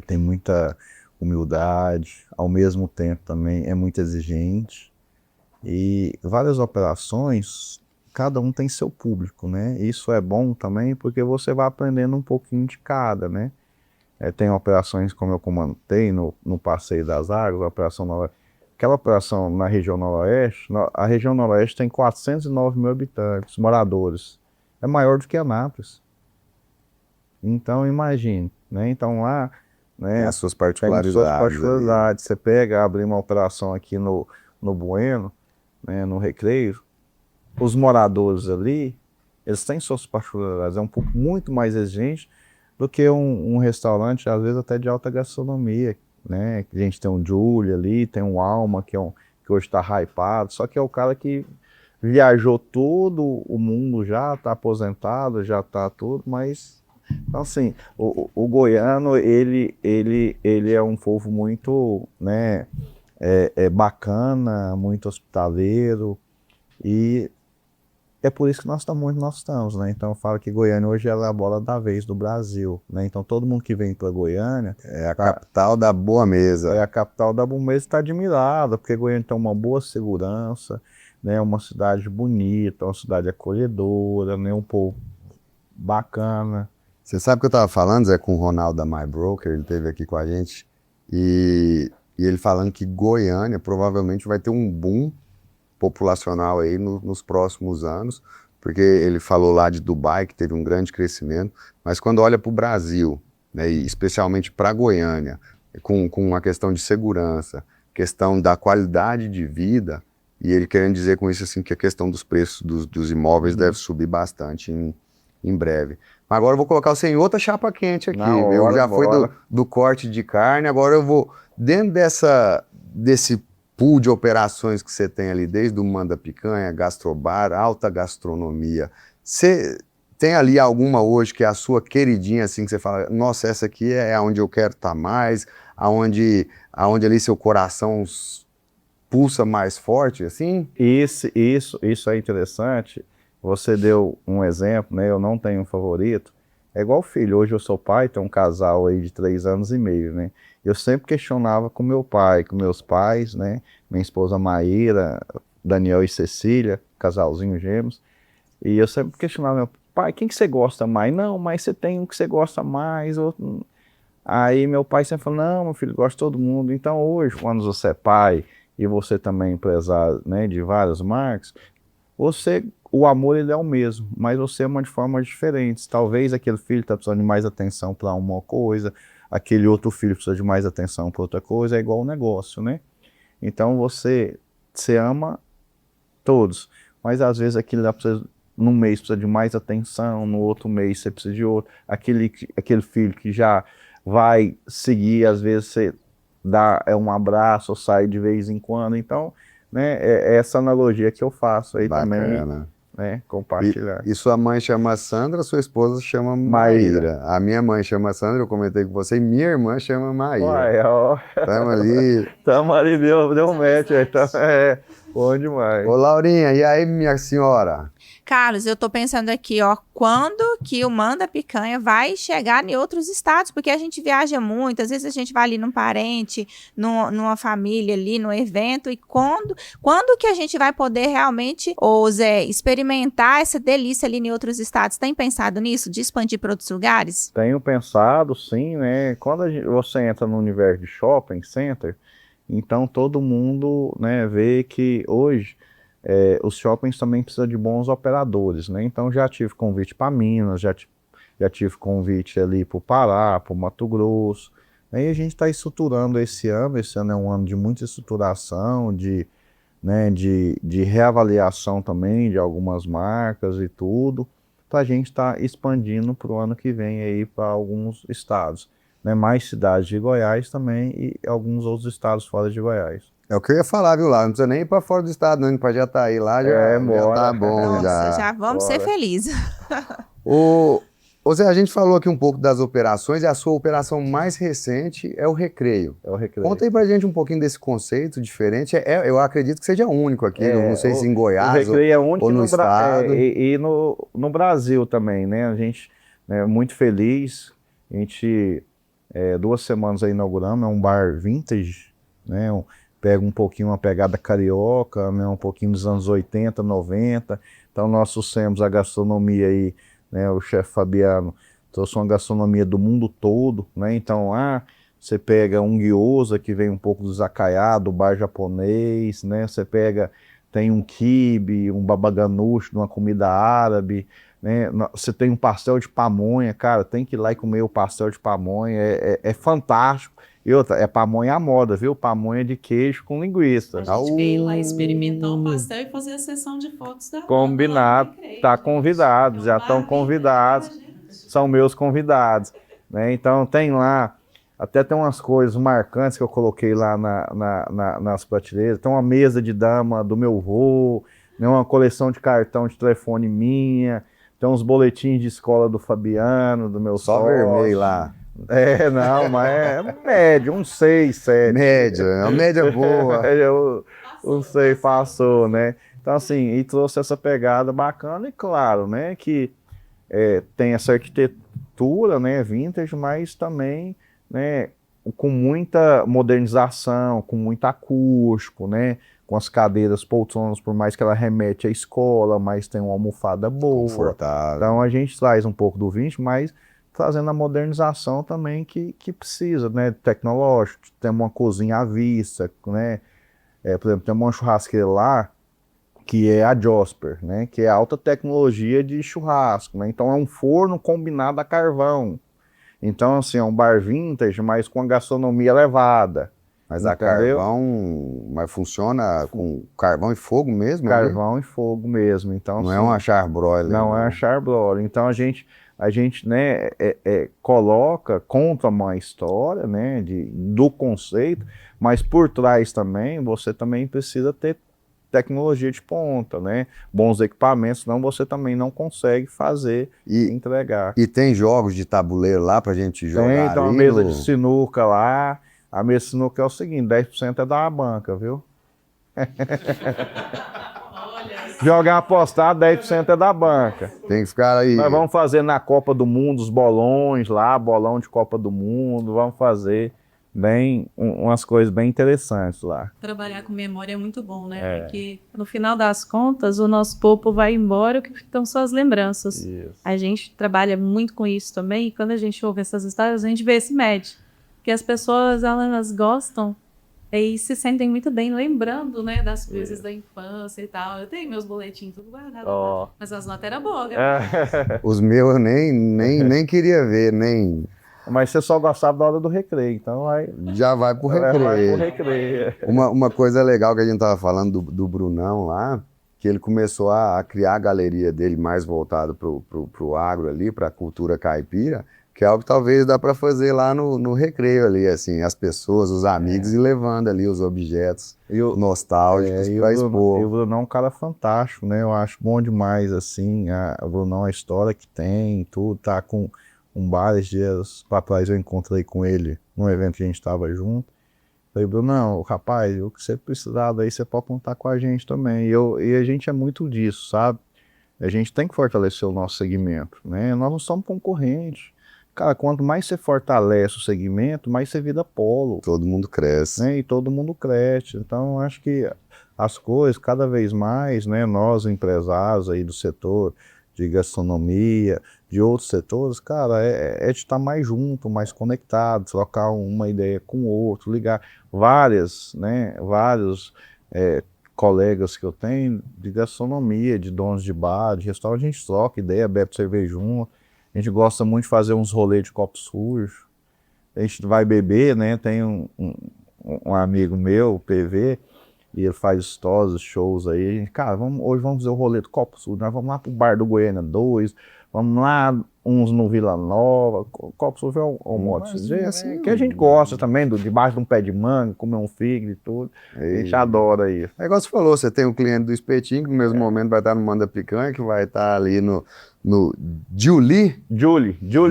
tem muita humildade, ao mesmo tempo também é muito exigente. E várias operações, cada um tem seu público, né? Isso é bom também porque você vai aprendendo um pouquinho de cada, né? Tem operações como eu comandei no Passeio das Águas, a operação Noroeste. Aquela operação na região Noroeste, a região Noroeste tem 409 mil habitantes, moradores. É maior do que Anápolis. Então, imagine, né? Então lá, né, As suas pega particularidades. suas particularidades. Você pega, abrir uma operação aqui no Bueno, né, no Recreio, os moradores ali, eles têm suas particularidades, é um pouco muito mais exigente do que um restaurante, às vezes até de alta gastronomia, né? A gente tem um Júlio ali, tem um Alma, que hoje está hypado, só que é o cara que viajou todo o mundo já, está aposentado, já está tudo, mas, então, assim, o goiano, ele é um povo muito, né, bacana, muito hospitaleiro, e é por isso que nós estamos onde nós estamos, né? Então eu falo que Goiânia hoje ela é a bola da vez do Brasil, né? Então todo mundo que vem para Goiânia... É a capital da boa mesa. É a capital da boa mesa, está admirada, porque Goiânia tem uma boa segurança, né? Uma cidade bonita, uma cidade acolhedora, né? Um povo bacana. Você sabe que eu estava falando, Zé, com o Ronaldo da My Broker, ele esteve aqui com a gente, e ele falando que Goiânia provavelmente vai ter um boom populacional aí nos próximos anos, porque ele falou lá de Dubai, que teve um grande crescimento, mas quando olha para o Brasil, né, e especialmente para Goiânia, com a questão de segurança, questão da qualidade de vida, e ele querendo dizer com isso assim, que a questão dos preços dos imóveis deve subir bastante em breve. Mas agora eu vou colocar você em outra chapa quente aqui. Eu já fui do corte de carne, agora eu vou, dentro desse pool de operações que você tem ali, desde o Manda Picanha, Gastrobar, alta gastronomia, você tem ali alguma hoje que é a sua queridinha, assim, que você fala, nossa, essa aqui é onde eu quero estar mais, aonde ali seu coração pulsa mais forte, assim? Isso é interessante. Você deu um exemplo, né? Eu não tenho um favorito. É igual filho. Hoje eu sou pai, tenho um casal aí de 3 anos e meio, né? Eu sempre questionava com meu pai, com meus pais, né? Minha esposa Maíra, Daniel e Cecília, casalzinho gêmeos. E eu sempre questionava meu pai, quem que você gosta mais? Não, mas você tem um que você gosta mais. Outro... Aí meu pai sempre falou, não, meu filho, gosta de todo mundo. Então hoje, quando você é pai e você também é empresário, né, de várias marcas, o amor ele é o mesmo, mas você ama de formas diferentes. Talvez aquele filho está precisando de mais atenção para uma coisa, aquele outro filho precisa de mais atenção para outra coisa, é igual o negócio, né? Então você ama todos, mas às vezes aquele lá precisa, num mês precisa de mais atenção, no outro mês você precisa de outro. Aquele filho que já vai seguir, às vezes você dá um abraço ou sai de vez em quando. Então, né, é essa analogia que eu faço aí. Bacana. Também, né, compartilhar. E sua mãe chama Sandra, sua esposa chama Maíra. A minha mãe chama Sandra, eu comentei com você, e minha irmã chama Maíra. Uai, ó. Tamo ali, deu um match, então é bom demais. Ô Laurinha, e aí minha senhora? Carlos, eu tô pensando aqui, ó, quando que o Manda Picanha vai chegar em outros estados? Porque a gente viaja muito, às vezes a gente vai ali num parente, numa família ali, num evento, e quando que a gente vai poder realmente, ô Zé, experimentar essa delícia ali em outros estados? Tem pensado nisso, de expandir para outros lugares? Tenho pensado, sim, né? Quando você entra no universo de shopping center, então todo mundo, né, vê que hoje os shoppings também precisam de bons operadores, né? Então já tive convite para Minas, já tive convite ali para o Pará, para o Mato Grosso, né? E a gente está estruturando esse ano é um ano de muita estruturação, de reavaliação também de algumas marcas e tudo, para a gente estar expandindo para o ano que vem aí para alguns estados, né? Mais cidades de Goiás também e alguns outros estados fora de Goiás. É o que eu ia falar, viu, lá? Não precisa nem ir para fora do estado, não. Já tá aí lá, já tá bom. Nossa, já vamos ser felizes. Ô Zé, a gente falou aqui um pouco das operações, e a sua operação mais recente é o Recreio. É o Recreio. Conta aí pra gente um pouquinho desse conceito diferente. Eu acredito que seja único aqui, não sei se em Goiás o Recreio é único ou no estado. E no Brasil também, né? A gente é muito feliz. A gente, 2 semanas aí inauguramos, é um bar vintage, né? Pega um pouquinho uma pegada carioca, né, um pouquinho dos anos 80, 90. Então nós trouxemos a gastronomia aí, né, o chefe Fabiano trouxe uma gastronomia do mundo todo, né? Então você pega um gyoza que vem um pouco do zacaiá, do bar japonês, né? Você tem um quibe, um baba ganoush, de uma comida árabe, né? Você tem um pastel de pamonha, cara, tem que ir lá e comer o pastel de pamonha, é fantástico. E outra, é pamonha à moda, viu? Pamonha de queijo com linguiça. A gente quer ir lá experimentar o pastel e fazer a sessão de fotos da Combinado, tá convidado, já estão convidados, são meus convidados, né? Então tem lá, até tem umas coisas marcantes que eu coloquei lá nas prateleiras, tem uma mesa de dama do meu avô, né? Uma coleção de cartão de telefone minha, tem uns boletins de escola do Fabiano, do meu Só sócio. vermelho lá. Não, mas é médio, uns 6, 7. Média, é uma média boa. Eu não sei, passou, né? Então, assim, e trouxe essa pegada bacana e claro, né, que tem essa arquitetura, né, vintage, mas também, né, com muita modernização, com muito acústico, né, com as cadeiras poltronas, por mais que ela remete à escola, mas tem uma almofada boa. Confortável. Então, a gente traz um pouco do vintage, mas trazendo a modernização também que precisa, né, tecnológico. Tem uma cozinha à vista, né, por exemplo, tem uma churrasqueira lá, que é a Josper, né, que é alta tecnologia de churrasco, né, então é um forno combinado a carvão. Então, assim, é um bar vintage, mas com a gastronomia elevada. Mas a entendeu? carvão, mas funciona com carvão e fogo mesmo? Carvão e fogo mesmo. Então, não assim, é uma charbroiler. Não é uma charbroiler. Então a gente né, conta uma história, né, do conceito, mas por trás também você também precisa ter tecnologia de ponta, né, bons equipamentos, senão você também não consegue fazer e entregar. E tem jogos de tabuleiro lá pra gente jogar? Tem uma mesa de sinuca lá. A mesa de sinuca é o seguinte, 10% é da banca, viu? Jogar apostado, 10% é da banca. Tem que ficar aí. Nós vamos fazer na Copa do Mundo os bolões lá, bolão de Copa do Mundo, vamos fazer umas coisas bem interessantes lá. Trabalhar com memória é muito bom, né? Porque no final das contas, o nosso povo vai embora, o que ficam só as lembranças. Isso. A gente trabalha muito com isso também, e quando a gente ouve essas histórias, a gente vê esse match. Porque as pessoas, elas gostam e se sentem muito bem lembrando, né, das coisas da infância e tal. Eu tenho meus boletins tudo guardado, mas as notas eram boas. Os meus eu nem queria ver, nem... Mas você só gostava da hora do recreio, então já vai pro recreio. Vai pro recreio. Uma coisa legal que a gente tava falando do Brunão lá, que ele começou a criar a galeria dele mais voltado pro agro ali, pra cultura caipira, que é algo que talvez dá para fazer lá no recreio ali, assim, as pessoas, os amigos, e levando ali os objetos nostálgicos para expor. E o Brunão é um cara fantástico, né? Eu acho bom demais, assim, o Brunão, a história que tem, tudo, tá com vários dias para trás eu encontrei com ele num evento que a gente estava junto. Falei, Brunão, rapaz, o que você precisar daí, você pode contar com a gente também. E a gente é muito disso, sabe? A gente tem que fortalecer o nosso segmento, né? Nós não somos concorrentes. Cara, quanto mais você fortalece o segmento, mais você vira polo. Todo mundo cresce. Né? E todo mundo cresce. Então, acho que as coisas, cada vez mais, né, nós empresários aí do setor de gastronomia, de outros setores, cara, de estar mais junto, mais conectado, trocar uma ideia com o outro, ligar vários colegas que eu tenho de gastronomia, de donos de bar, de restaurante, a gente troca ideia, bebe cerveja junto. A gente gosta muito de fazer uns rolês de copo sujo. A gente vai beber, né? Tem um amigo meu, o PV, e ele faz stories, shows aí. A gente, cara, hoje vamos fazer o rolê do copo sujo. Nós vamos lá pro bar do Goiânia 2, vamos lá, uns no Vila Nova. Copo sujo é um modo de dizer, assim, que a gente gosta também, debaixo de um pé de manga, comer um fígado e tudo. A gente adora isso. É igual você falou, você tem um cliente do Espetinho, que no mesmo momento vai estar no Manda Picanha, que vai estar ali no Giuli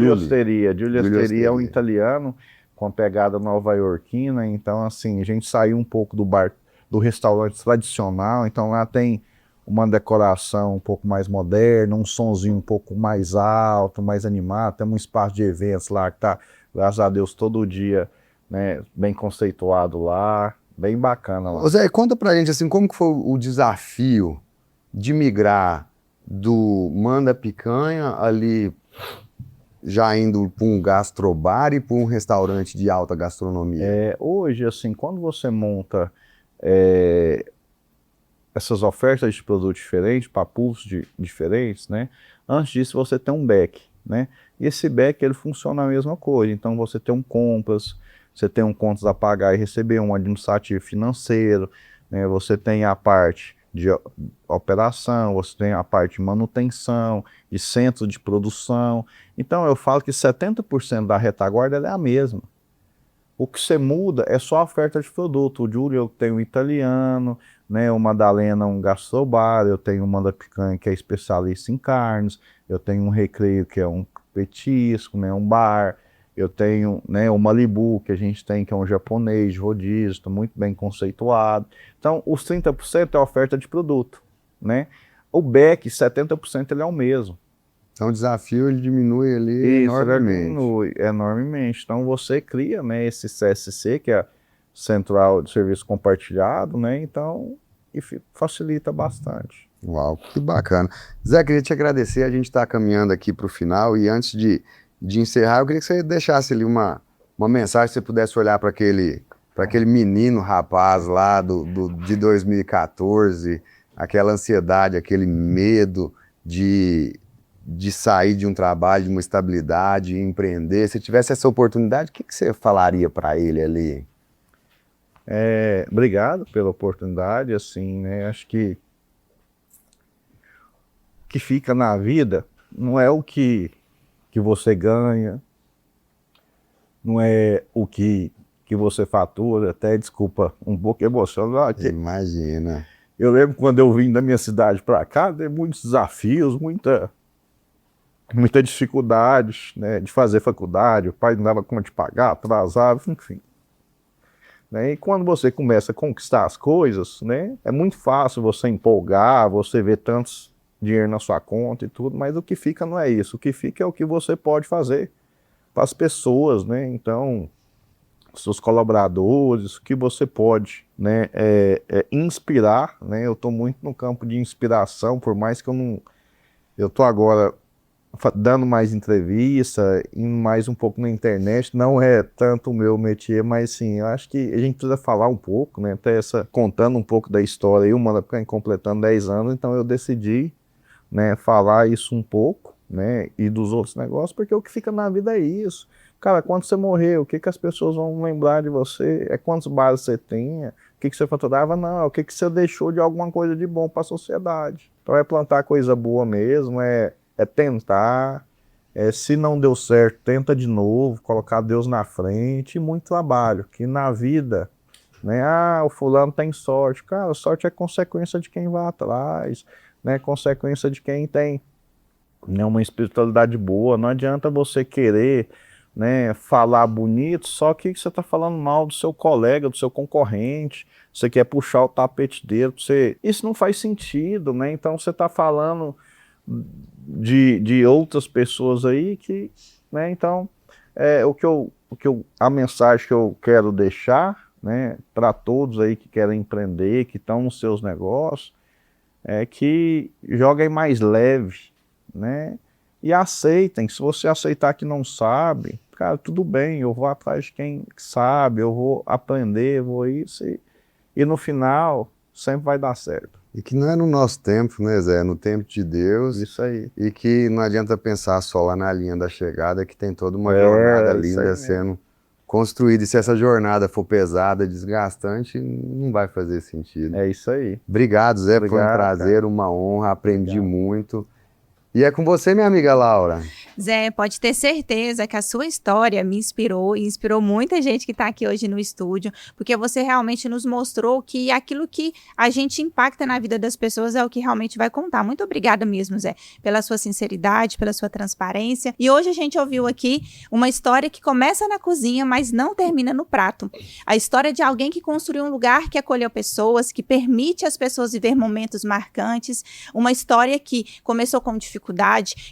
Osteria. Giuli Osteria é um italiano com pegada nova-iorquina, então assim, a gente saiu um pouco do restaurante tradicional, então lá tem uma decoração um pouco mais moderna, um sonzinho um pouco mais alto, mais animado, tem um espaço de eventos lá que tá, graças a Deus, todo dia, né, bem conceituado lá, bem bacana lá. Ô Zé, conta pra gente assim, como que foi o desafio de migrar do Manda Picanha ali, já indo para um gastrobar e para um restaurante de alta gastronomia? Hoje, assim, quando você monta essas ofertas de produtos diferentes, para públicos diferentes, né, Antes disso, você tem um back, né? E esse back, ele funciona a mesma coisa. Então, você tem um compras, você tem um contas a pagar e receber, um administrativo financeiro, né? Você tem a parte de operação, você tem a parte de manutenção, de centro de produção. Então, eu falo que 70% da retaguarda ela é a mesma. O que você muda é só a oferta de produto. O Júlio, eu tenho um italiano, né? O Madalena, um gastrobar, eu tenho uma da Picanha, que é especialista em carnes, eu tenho um Recreio, que é um petisco, né? Um bar, eu tenho, né, o Malibu, que a gente tem, que é um japonês de rodízio, está muito bem conceituado. Então, os 30% é a oferta de produto, né? O back, 70% ele é o mesmo. Então o desafio ele diminui ali enormemente. Diminui enormemente. Então você cria, né, esse CSC, que é a Central de Serviço Compartilhado, né? Então, e facilita bastante. Uau, que bacana. Zé, queria te agradecer, a gente está caminhando aqui para o final e antes de encerrar, eu queria que você deixasse ali uma mensagem, se você pudesse olhar para aquele menino rapaz lá de 2014, aquela ansiedade, aquele medo de sair de um trabalho, de uma estabilidade, e empreender. Se tivesse essa oportunidade, o que você falaria para ele ali? Obrigado pela oportunidade, assim, né? Acho que o que fica na vida não é o que você ganha, não é o que você fatura, até, desculpa, um pouco emocionado. Imagina. Eu lembro quando eu vim da minha cidade para cá, tem muitos desafios, muita dificuldade, né, de fazer faculdade, o pai não dava conta de pagar, atrasava, enfim. Né, e quando você começa a conquistar as coisas, né, é muito fácil você empolgar, você ver tantos dinheiro na sua conta e tudo, mas o que fica não é isso, o que fica é o que você pode fazer para as pessoas, né, então, seus colaboradores, o que você pode, né, inspirar, né, eu estou muito no campo de inspiração, por mais que eu estou agora dando mais entrevista, indo mais um pouco na internet, não é tanto o meu métier, mas sim, eu acho que a gente precisa falar um pouco, né, até contando um pouco da história aí, o Manda completando 10 anos, então eu decidi, né, falar isso um pouco, né, e dos outros negócios, porque o que fica na vida é isso. Cara, quando você morrer, o que as pessoas vão lembrar de você? É quantos bares você tinha? O que você faturava? Não, é o que você deixou de alguma coisa de bom para a sociedade. Então é plantar coisa boa mesmo, é tentar, se não deu certo, tenta de novo, colocar Deus na frente e muito trabalho, que na vida, né, o fulano tem sorte. Cara, sorte é consequência de quem vai atrás, né, consequência de quem tem, né, uma espiritualidade boa. Não adianta você querer, né, falar bonito, só que você está falando mal do seu colega, do seu concorrente, você quer puxar o tapete dele, isso não faz sentido, né? Então você está falando de outras pessoas aí que, né, então, a mensagem que eu quero deixar, né, para todos aí que querem empreender, que estão nos seus negócios, é que joguem mais leve, né, e aceitem. Se você aceitar que não sabe, cara, tudo bem, eu vou atrás de quem sabe, eu vou aprender, vou isso, e no final sempre vai dar certo. E que não é no nosso tempo, né, Zé? É no tempo de Deus. Isso aí. E que não adianta pensar só lá na linha da chegada, que tem toda uma jornada linda sendo construída. E se essa jornada for pesada, desgastante, não vai fazer sentido. É isso aí. Obrigado, Zé. Foi um prazer, cara. Uma honra. Aprendi muito. E é com você, minha amiga Laura. Zé, pode ter certeza que a sua história me inspirou e inspirou muita gente que está aqui hoje no estúdio, porque você realmente nos mostrou que aquilo que a gente impacta na vida das pessoas é o que realmente vai contar. Muito obrigada mesmo, Zé, pela sua sinceridade, pela sua transparência. E hoje a gente ouviu aqui uma história que começa na cozinha, mas não termina no prato. A história de alguém que construiu um lugar que acolheu pessoas, que permite às pessoas viver momentos marcantes. Uma história que começou com dificuldade,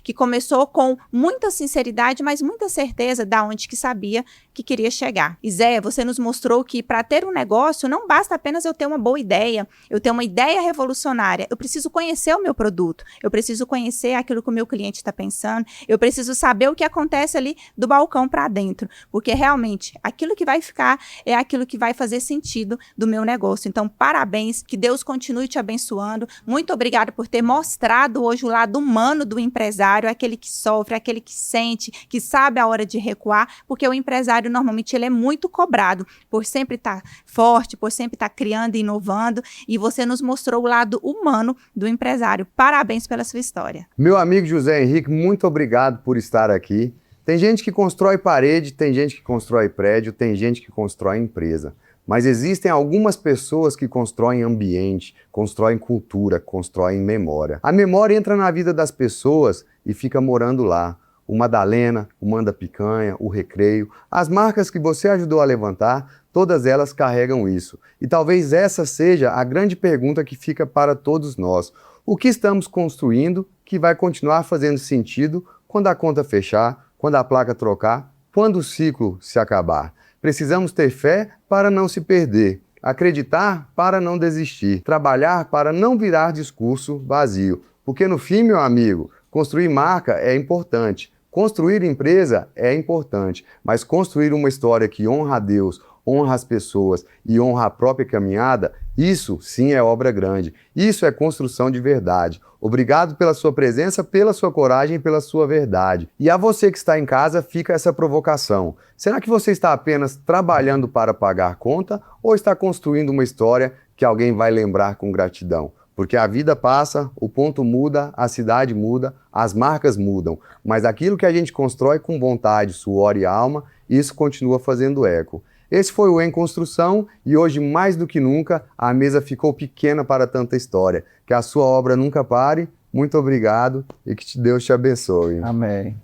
que começou com muita sinceridade, mas muita certeza da onde que sabia que queria chegar. E Zé, você nos mostrou que para ter um negócio não basta apenas eu ter uma boa ideia, eu ter uma ideia revolucionária, eu preciso conhecer o meu produto, eu preciso conhecer aquilo que o meu cliente está pensando, eu preciso saber o que acontece ali do balcão para dentro, porque realmente aquilo que vai ficar é aquilo que vai fazer sentido do meu negócio. Então, parabéns, que Deus continue te abençoando, muito obrigada por ter mostrado hoje o lado humano humano do empresário é aquele que sofre, é aquele que sente, que sabe a hora de recuar, porque o empresário normalmente ele é muito cobrado por sempre estar forte, por sempre estar criando e inovando, e você nos mostrou o lado humano do empresário. Parabéns pela sua história. Meu amigo José Henrique, muito obrigado por estar aqui. Tem gente que constrói parede, tem gente que constrói prédio, tem gente que constrói empresa. Mas existem algumas pessoas que constroem ambiente, constroem cultura, constroem memória. A memória entra na vida das pessoas e fica morando lá. O Madalena, o Manda Picanha, o Recreio, as marcas que você ajudou a levantar, todas elas carregam isso. E talvez essa seja a grande pergunta que fica para todos nós. O que estamos construindo que vai continuar fazendo sentido quando a conta fechar, quando a placa trocar, quando o ciclo se acabar? Precisamos ter fé para não se perder, acreditar para não desistir, trabalhar para não virar discurso vazio. Porque no fim, meu amigo, construir marca é importante, construir empresa é importante, mas construir uma história que honra a Deus, honra as pessoas e honra a própria caminhada, isso sim é obra grande, isso é construção de verdade. Obrigado pela sua presença, pela sua coragem e pela sua verdade. E a você que está em casa, fica essa provocação. Será que você está apenas trabalhando para pagar conta ou está construindo uma história que alguém vai lembrar com gratidão? Porque a vida passa, o ponto muda, a cidade muda, as marcas mudam, mas aquilo que a gente constrói com vontade, suor e alma, isso continua fazendo eco. Esse foi o Em Construção e hoje, mais do que nunca, a mesa ficou pequena para tanta história. Que a sua obra nunca pare. Muito obrigado e que Deus te abençoe. Amém.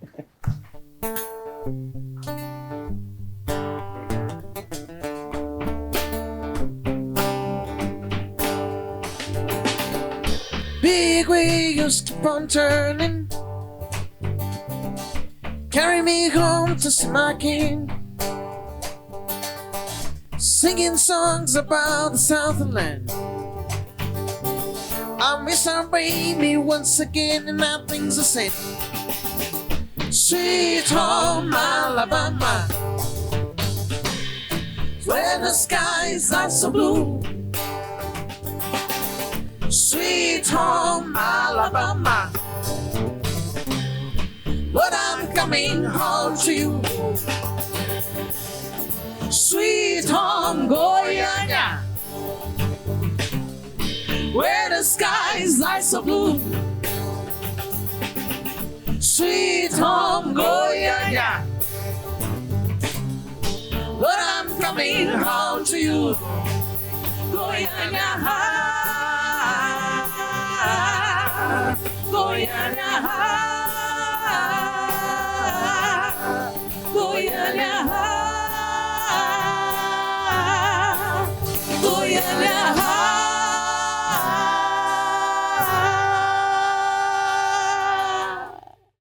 Big wheels keep on turning, carry me home to see my king, singing songs about the Southland. I miss our baby once again, and now things are said. Sweet home Alabama, where the skies are so blue. Sweet home Alabama, but I'm coming home to you. Sweet home Goiânia, where the skies are so blue. Sweet home Goiânia, but I'm coming home to you. Goiânia, Goiânia, Goiânia, Goiânia.